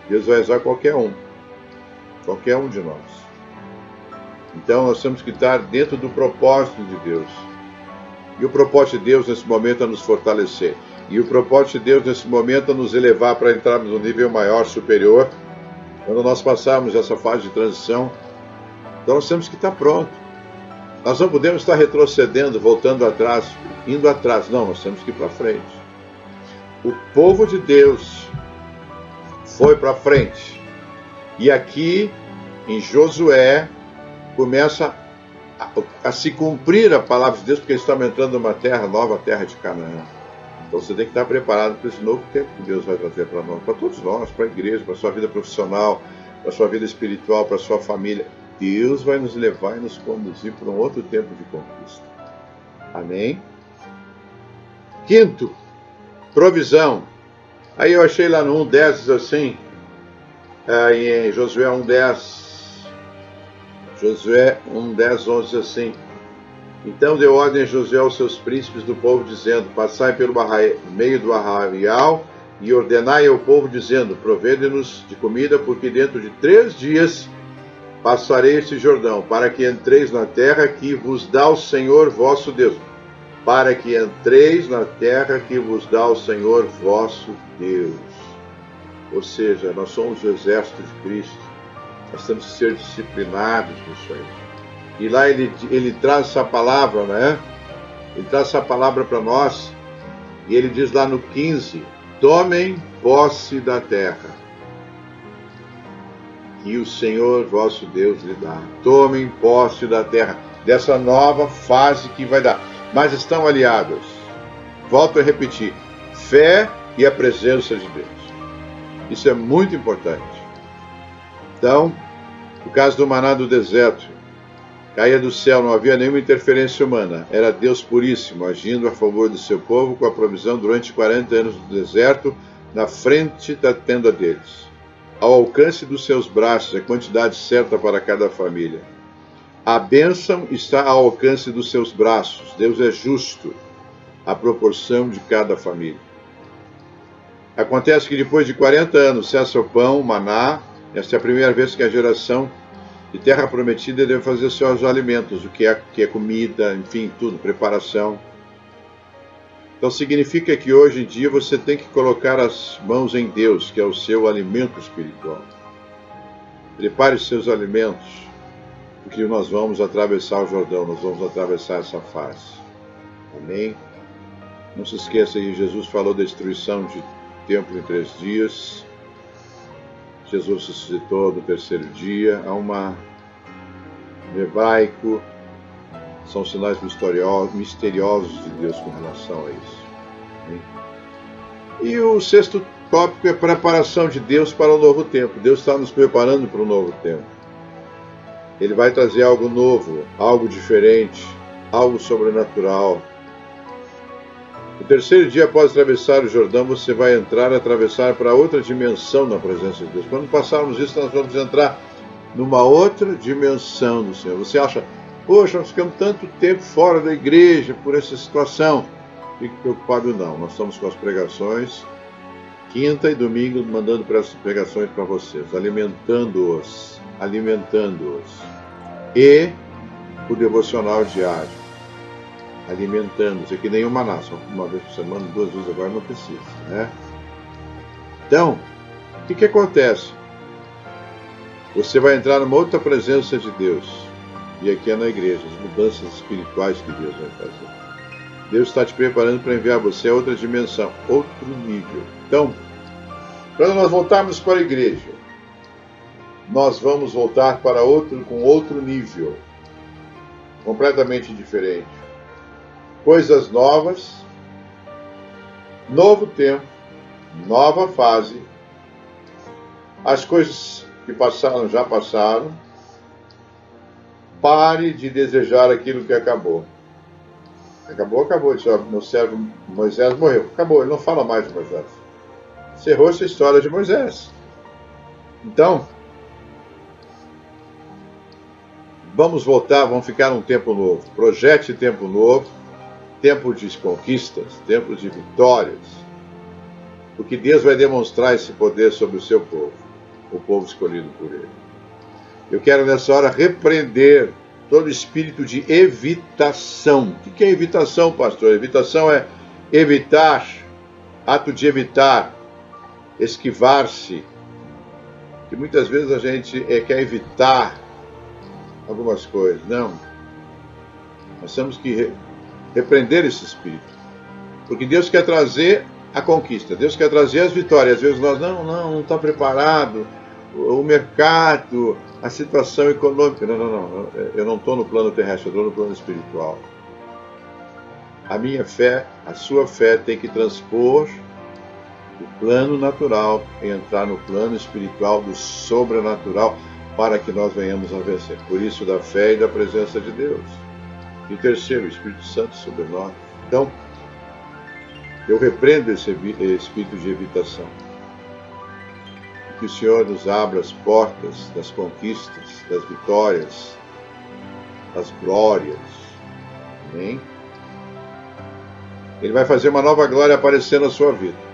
Speaker 1: Deus vai usar qualquer um de nós. Então nós temos que estar dentro do propósito de Deus. E o propósito de Deus nesse momento é nos fortalecer. E o propósito de Deus nesse momento é nos elevar para entrarmos num nível maior, superior, Quando nós passarmos essa fase de transição, então nós temos que estar prontos. Nós não podemos estar retrocedendo, voltando atrás, indo atrás. Não, nós temos que ir para frente. O povo de Deus foi para frente. E aqui, em Josué, começa a se cumprir a palavra de Deus, porque eles estão entrando numa terra nova, a terra de Canaã. Então você tem que estar preparado para esse novo tempo que Deus vai trazer para nós, para todos nós, para a igreja, para a sua vida profissional, para a sua vida espiritual, para a sua família. Deus vai nos levar e nos conduzir para um outro tempo de conquista. Amém? Quinto, provisão. Aí eu achei lá no 1:10, diz assim, em Josué 1:10, Josué 1:10, 11, diz assim: então deu ordem a Josué aos seus príncipes do povo, dizendo: passai pelo meio do arraial e ordenai ao povo, dizendo: provede-nos de comida, porque dentro de 3 dias passarei este Jordão, para que entreis na terra que vos dá o Senhor vosso Deus. Para que entreis na terra que vos dá o Senhor vosso Deus. Ou seja, nós somos o exército de Cristo. Nós temos que ser disciplinados nisso aí. E lá ele traz essa palavra, né? Ele traz essa palavra para nós. E ele diz lá no 15: tomem posse da terra que o Senhor vosso Deus lhe dá. Tomem posse da terra, dessa nova fase que vai dar. Mas estão aliadas. Volto a repetir: fé e a presença de Deus. Isso é muito importante. Então, o caso do maná do deserto, caía do céu, não havia nenhuma interferência humana. Era Deus puríssimo, agindo a favor do seu povo com a provisão durante 40 anos no deserto, na frente da tenda deles. Ao alcance dos seus braços, a quantidade certa para cada família. A bênção está ao alcance dos seus braços. Deus é justo, a proporção de cada família. Acontece que depois de 40 anos cessa o pão, o maná. Esta é a primeira vez que a geração de terra prometida deve fazer seus alimentos, o que é comida, enfim, tudo, preparação. Então significa que hoje em dia você tem que colocar as mãos em Deus, que é o seu alimento espiritual. Prepare os seus alimentos, porque nós vamos atravessar o Jordão, nós vamos atravessar essa fase. Amém? Não se esqueça que Jesus falou da destruição de templo em 3 dias. Jesus ressuscitou no 3º dia. Há no hebraico, são sinais misteriosos de Deus com relação a isso. Amém? E o 6º tópico é preparação de Deus para o novo tempo. Deus está nos preparando para o novo tempo. Ele vai trazer algo novo, algo diferente, algo sobrenatural. No 3º dia após atravessar o Jordão, você vai atravessar para outra dimensão na presença de Deus. Quando passarmos isso, nós vamos entrar numa outra dimensão do Senhor. Você acha, poxa, nós ficamos tanto tempo fora da igreja por essa situação. Fique preocupado não, nós estamos com as pregações, quinta e domingo, mandando essas pregações para vocês, alimentando-os. E o devocional diário, alimentando-os. É que nem o maná, só uma vez por semana, 2 vezes agora não precisa, né? Então, o que acontece? Você vai entrar numa outra presença de Deus. E aqui é na igreja, as mudanças espirituais que Deus vai fazer. Deus está te preparando para enviar você a outra dimensão, outro nível. Então, quando nós voltarmos para a igreja, nós vamos voltar para com outro nível, completamente diferente. Coisas novas, novo tempo, nova fase. As coisas que passaram, já passaram. Pare de desejar aquilo que acabou. Acabou. Meu servo Moisés morreu. Acabou, ele não fala mais de Moisés. Encerrou essa história de Moisés. Então, vamos voltar, vamos ficar num tempo novo. Projete tempo novo, tempo de conquistas, tempo de vitórias. Porque Deus vai demonstrar esse poder sobre o seu povo, o povo escolhido por Ele. Eu quero nessa hora repreender todo espírito de evitação. O que é evitação, pastor? Evitação é evitar, ato de evitar, esquivar-se, que muitas vezes a gente quer evitar algumas coisas. Não. Nós temos que repreender esse espírito. Porque Deus quer trazer a conquista, Deus quer trazer as vitórias. Às vezes nós não está preparado, o mercado, a situação econômica. Não. Eu não estou no plano terrestre, eu estou no plano espiritual. A minha fé, a sua fé tem que transpor o plano natural e entrar no plano espiritual do sobrenatural para que nós venhamos a vencer. Por isso, da fé e da presença de Deus. E terceiro, o Espírito Santo sobre nós. Então, eu repreendo esse espírito de evitação. Que o Senhor nos abra as portas das conquistas, das vitórias, das glórias. Amém? Ele vai fazer uma nova glória aparecer na sua vida.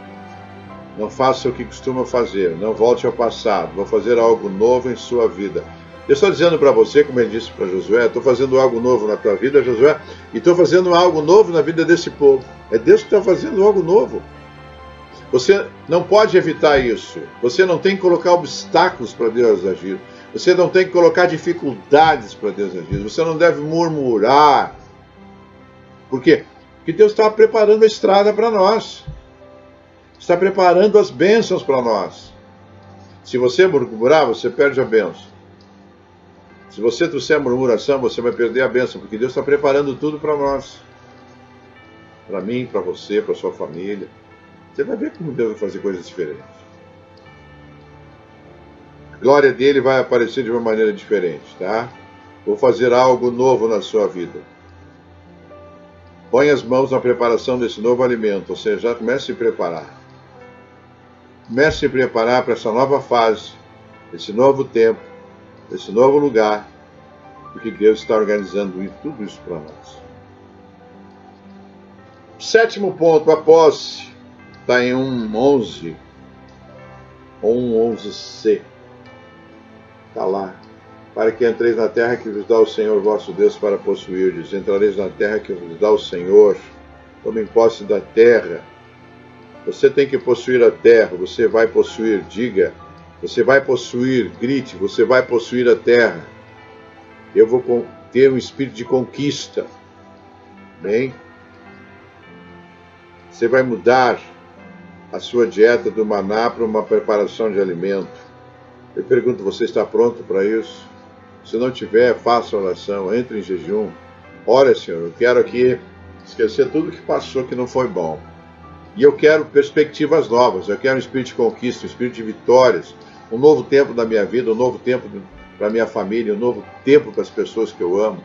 Speaker 1: Não faça o que costuma fazer, não volte ao passado, vou fazer algo novo em sua vida. Eu estou dizendo para você, como ele disse para Josué, estou fazendo algo novo na tua vida, Josué, e estou fazendo algo novo na vida desse povo. É Deus que está fazendo algo novo. Você não pode evitar isso. Você não tem que colocar obstáculos para Deus agir. Você não tem que colocar dificuldades para Deus agir. Você não deve murmurar. Por quê? Porque Deus está preparando a estrada para nós. Está preparando as bênçãos para nós. Se você murmurar, você perde a bênção. Se você trouxer murmuração, você vai perder a bênção, porque Deus está preparando tudo para nós. Para mim, para você, para sua família. Você vai ver como Deus vai fazer coisas diferentes. A glória dele vai aparecer de uma maneira diferente, tá? Vou fazer algo novo na sua vida. Põe as mãos na preparação desse novo alimento, ou seja, já comece a se preparar. Comece a se preparar para essa nova fase, esse novo tempo, esse novo lugar, porque Deus está organizando tudo isso para nós. Sétimo ponto, a posse. Está em 1:11, ou 1:11c. Está lá. Para que entreis na terra que vos dá o Senhor vosso Deus para possuirdes. Entrareis na terra que vos dá o Senhor. Tomem posse da terra. Você tem que possuir a terra. Você vai possuir, diga. Você vai possuir, grite. Você vai possuir a terra. Eu vou ter um espírito de conquista. Bem? Você vai mudar a sua dieta do maná para uma preparação de alimento. Eu pergunto, você está pronto para isso? Se não tiver, faça oração, entre em jejum. Ora, Senhor, eu quero aqui esquecer tudo que passou que não foi bom. E eu quero perspectivas novas, eu quero um espírito de conquista, um espírito de vitórias, um novo tempo da minha vida, um novo tempo para a minha família, um novo tempo para as pessoas que eu amo,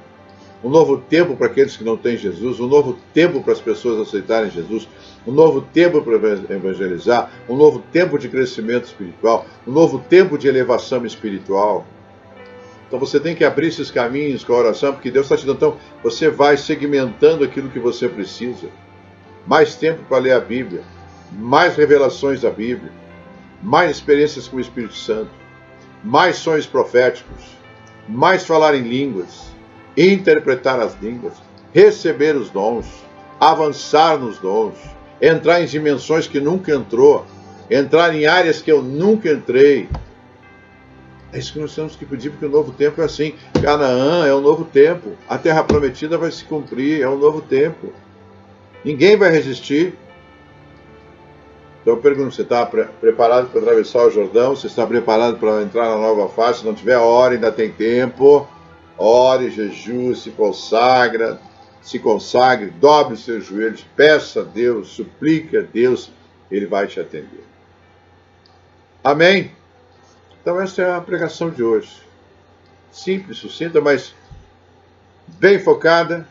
Speaker 1: um novo tempo para aqueles que não têm Jesus, um novo tempo para as pessoas aceitarem Jesus, um novo tempo para evangelizar, um novo tempo de crescimento espiritual, um novo tempo de elevação espiritual. Então você tem que abrir esses caminhos com a oração, porque Deus está te dando. Então você vai segmentando aquilo que você precisa. Mais tempo para ler a Bíblia, mais revelações da Bíblia, mais experiências com o Espírito Santo, mais sonhos proféticos, mais falar em línguas, interpretar as línguas, receber os dons, avançar nos dons, entrar em dimensões que nunca entrou, entrar em áreas que eu nunca entrei. É isso que nós temos que pedir, porque o novo tempo é assim. Canaã é um novo tempo. A terra prometida vai se cumprir, é um novo tempo. Ninguém vai resistir. Então eu pergunto, você está preparado para atravessar o Jordão? Você está preparado para entrar na nova fase? Se não tiver, ore, ainda tem tempo. Ore, jejue, se consagre, dobre os seus joelhos, peça a Deus, suplique a Deus, Ele vai te atender. Amém? Então essa é a pregação de hoje. Simples, sucinta, mas bem focada,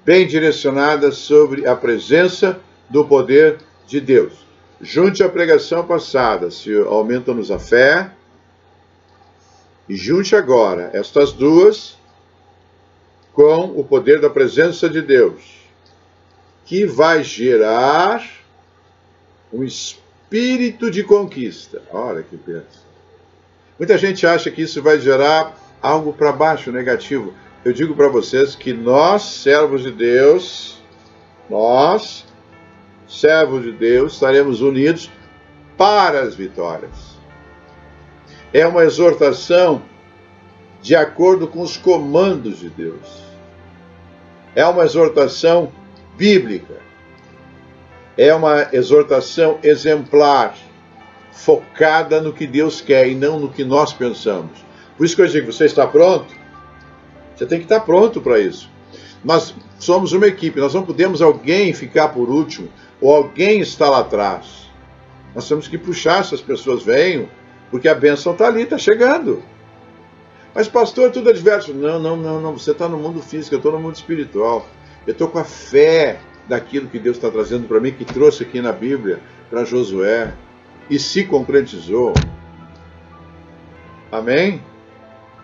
Speaker 1: bem direcionada sobre a presença do poder de Deus. Junte a pregação passada, se aumenta-nos a fé, e junte agora estas duas com o poder da presença de Deus, que vai gerar um espírito de conquista. Olha que bênção. Muita gente acha que isso vai gerar algo para baixo, negativo. Eu digo para vocês que nós, servos de Deus, estaremos unidos para as vitórias. É uma exortação de acordo com os comandos de Deus. É uma exortação bíblica. É uma exortação exemplar, focada no que Deus quer e não no que nós pensamos. Por isso que eu digo, você está pronto? Você tem que estar pronto para isso. Nós somos uma equipe, nós não podemos alguém ficar por último, ou alguém está lá atrás. Nós temos que puxar essas pessoas, venham, porque a bênção está ali, está chegando. Mas pastor, tudo é diverso. Não, você está no mundo físico, eu estou no mundo espiritual. Eu estou com a fé daquilo que Deus está trazendo para mim, que trouxe aqui na Bíblia, para Josué, e se concretizou. Amém?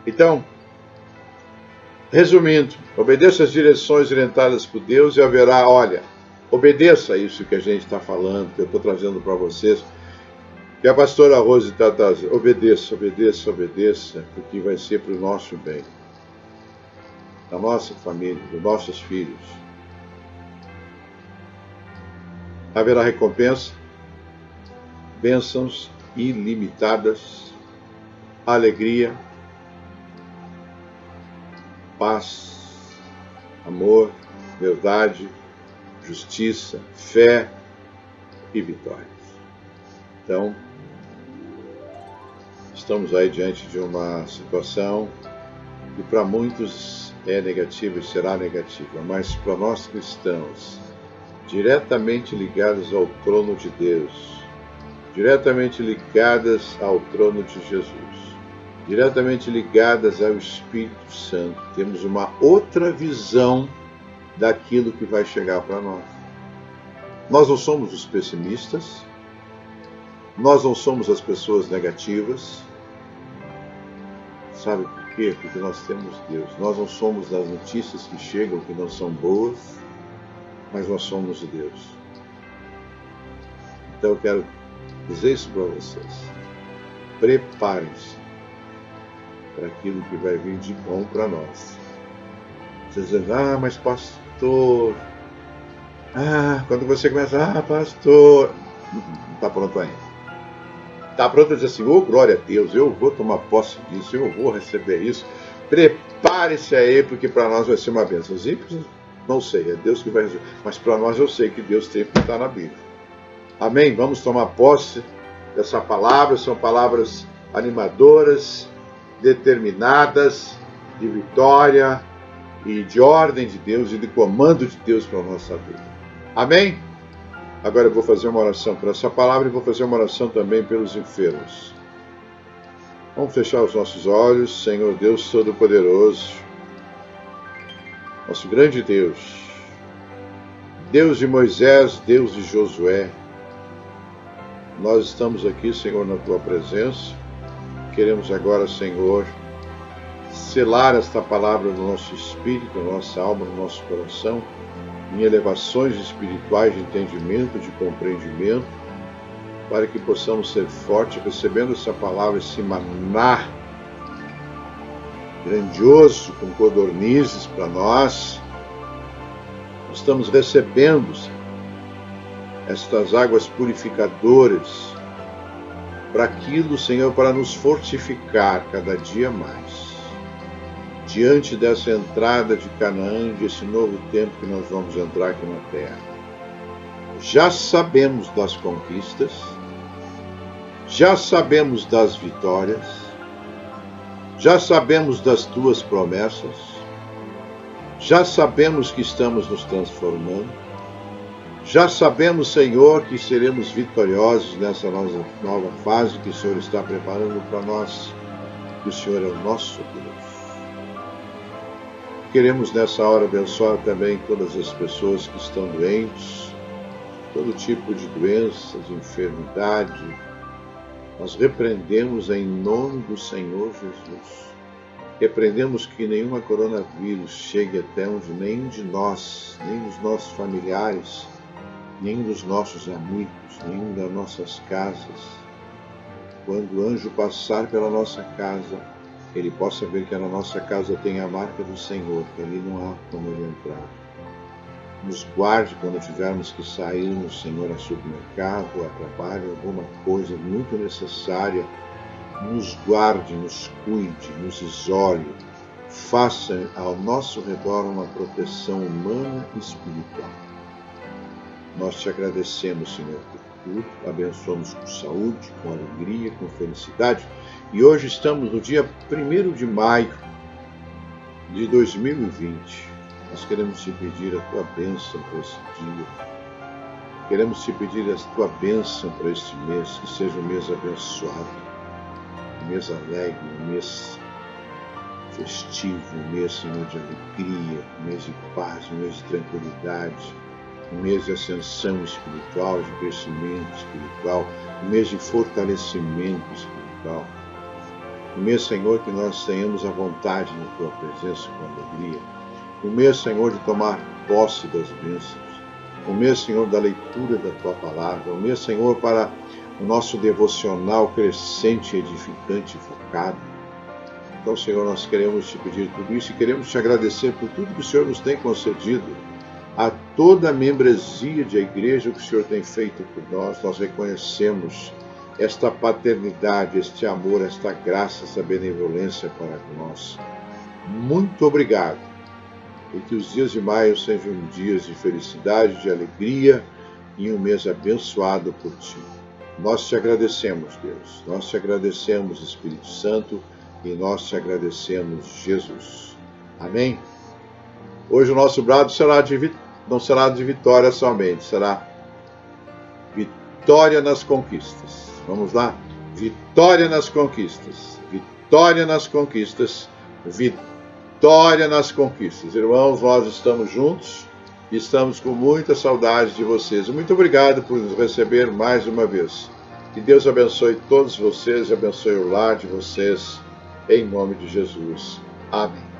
Speaker 1: Então, resumindo, obedeça as direções orientadas por Deus e haverá, olha, obedeça isso que a gente está falando, que eu estou trazendo para vocês, que a pastora Rose está trazendo. Obedeça, porque vai ser para o nosso bem, da nossa família, dos nossos filhos. Haverá recompensa, bênçãos ilimitadas, alegria, paz, amor, verdade, justiça, fé e vitórias. Então, estamos aí diante de uma situação que para muitos é negativa e será negativa, mas para nós cristãos, diretamente ligados ao trono de Deus, diretamente ligadas ao trono de Jesus, diretamente ligadas ao Espírito Santo, temos uma outra visão daquilo que vai chegar para nós. Nós não somos os pessimistas, nós não somos as pessoas negativas. Sabe por quê? Porque nós temos Deus. Nós não somos das notícias que chegam que não são boas, mas nós somos de Deus. Então eu quero dizer isso para vocês. Preparem-se para aquilo que vai vir de bom para nós. Vocês dizem, mas pastor, quando você começa, pastor, não está pronto ainda. Está pronto a dizer assim, glória a Deus, eu vou tomar posse disso, eu vou receber isso. Prepare-se aí, porque para nós vai ser uma bênção. Não sei, é Deus que vai resolver. Mas para nós eu sei que Deus tem que estar na Bíblia. Amém? Vamos tomar posse dessa palavra, são palavras animadoras, determinadas, de vitória e de ordem de Deus e de comando de Deus para a nossa vida. Amém? Agora eu vou fazer uma oração por essa palavra e vou fazer uma oração também pelos enfermos. Vamos fechar os nossos olhos, Senhor Deus Todo-Poderoso, nosso grande Deus, Deus de Moisés, Deus de Josué. Nós estamos aqui, Senhor, na Tua presença. Queremos agora, Senhor, selar esta palavra no nosso espírito, na nossa alma, no nosso coração, em elevações espirituais de entendimento, de compreendimento, para que possamos ser fortes, recebendo essa palavra, esse maná grandioso, com codornizes para nós. Estamos recebendo estas águas purificadoras para aquilo, Senhor, para nos fortificar cada dia mais. Diante dessa entrada de Canaã, desse novo tempo que nós vamos entrar aqui na terra. Já sabemos das conquistas, já sabemos das vitórias, já sabemos das Tuas promessas, já sabemos que estamos nos transformando, já sabemos, Senhor, que seremos vitoriosos nessa nova fase que o Senhor está preparando para nós, que o Senhor é o nosso Deus. Queremos nessa hora abençoar também todas as pessoas que estão doentes, todo tipo de doença, de enfermidade. Nós repreendemos em nome do Senhor Jesus. Repreendemos que nenhuma coronavírus chegue até onde nenhum de nós, nem dos nossos familiares, nenhum dos nossos amigos, nenhum das nossas casas. Quando o anjo passar pela nossa casa, ele possa ver que na nossa casa tem a marca do Senhor, que ali não há como ele entrar. Nos guarde quando tivermos que sair, Senhor, a supermercado, a trabalho, alguma coisa muito necessária, nos guarde, nos cuide, nos isole, faça ao nosso redor uma proteção humana e espiritual. Nós te agradecemos, Senhor, por tudo, abençoamos com saúde, com alegria, com felicidade. E hoje estamos no dia 1º de maio de 2020. Nós queremos te pedir a tua bênção para esse dia. Queremos te pedir a tua bênção para este mês, que seja um mês abençoado, um mês alegre, um mês festivo, um mês, Senhor, de alegria, um mês de paz, um mês de tranquilidade, um mês de ascensão espiritual, de crescimento espiritual, um mês de fortalecimento espiritual. Um mês, Senhor, que nós tenhamos a vontade na tua presença com alegria. Um mês, Senhor, de tomar posse das bênçãos. Um mês, Senhor, da leitura da tua palavra. Um mês, Senhor, para o nosso devocional crescente, edificante e focado. Então, Senhor, nós queremos te pedir tudo isso e queremos te agradecer por tudo que o Senhor nos tem concedido, a toda a membresia de igreja que o Senhor tem feito por nós. Nós reconhecemos esta paternidade, este amor, esta graça, esta benevolência para nós. Muito obrigado. E que os dias de maio sejam dias de felicidade, de alegria e um mês abençoado por ti. Nós te agradecemos, Deus. Nós te agradecemos, Espírito Santo, e nós te agradecemos, Jesus. Amém? Hoje o nosso brado não será de vitória somente, será vitória nas conquistas. Vamos lá? Vitória nas conquistas. Vitória nas conquistas. Vitória nas conquistas. Irmãos, nós estamos juntos e estamos com muita saudade de vocês. Muito obrigado por nos receber mais uma vez. Que Deus abençoe todos vocês e abençoe o lar de vocês, em nome de Jesus. Amém.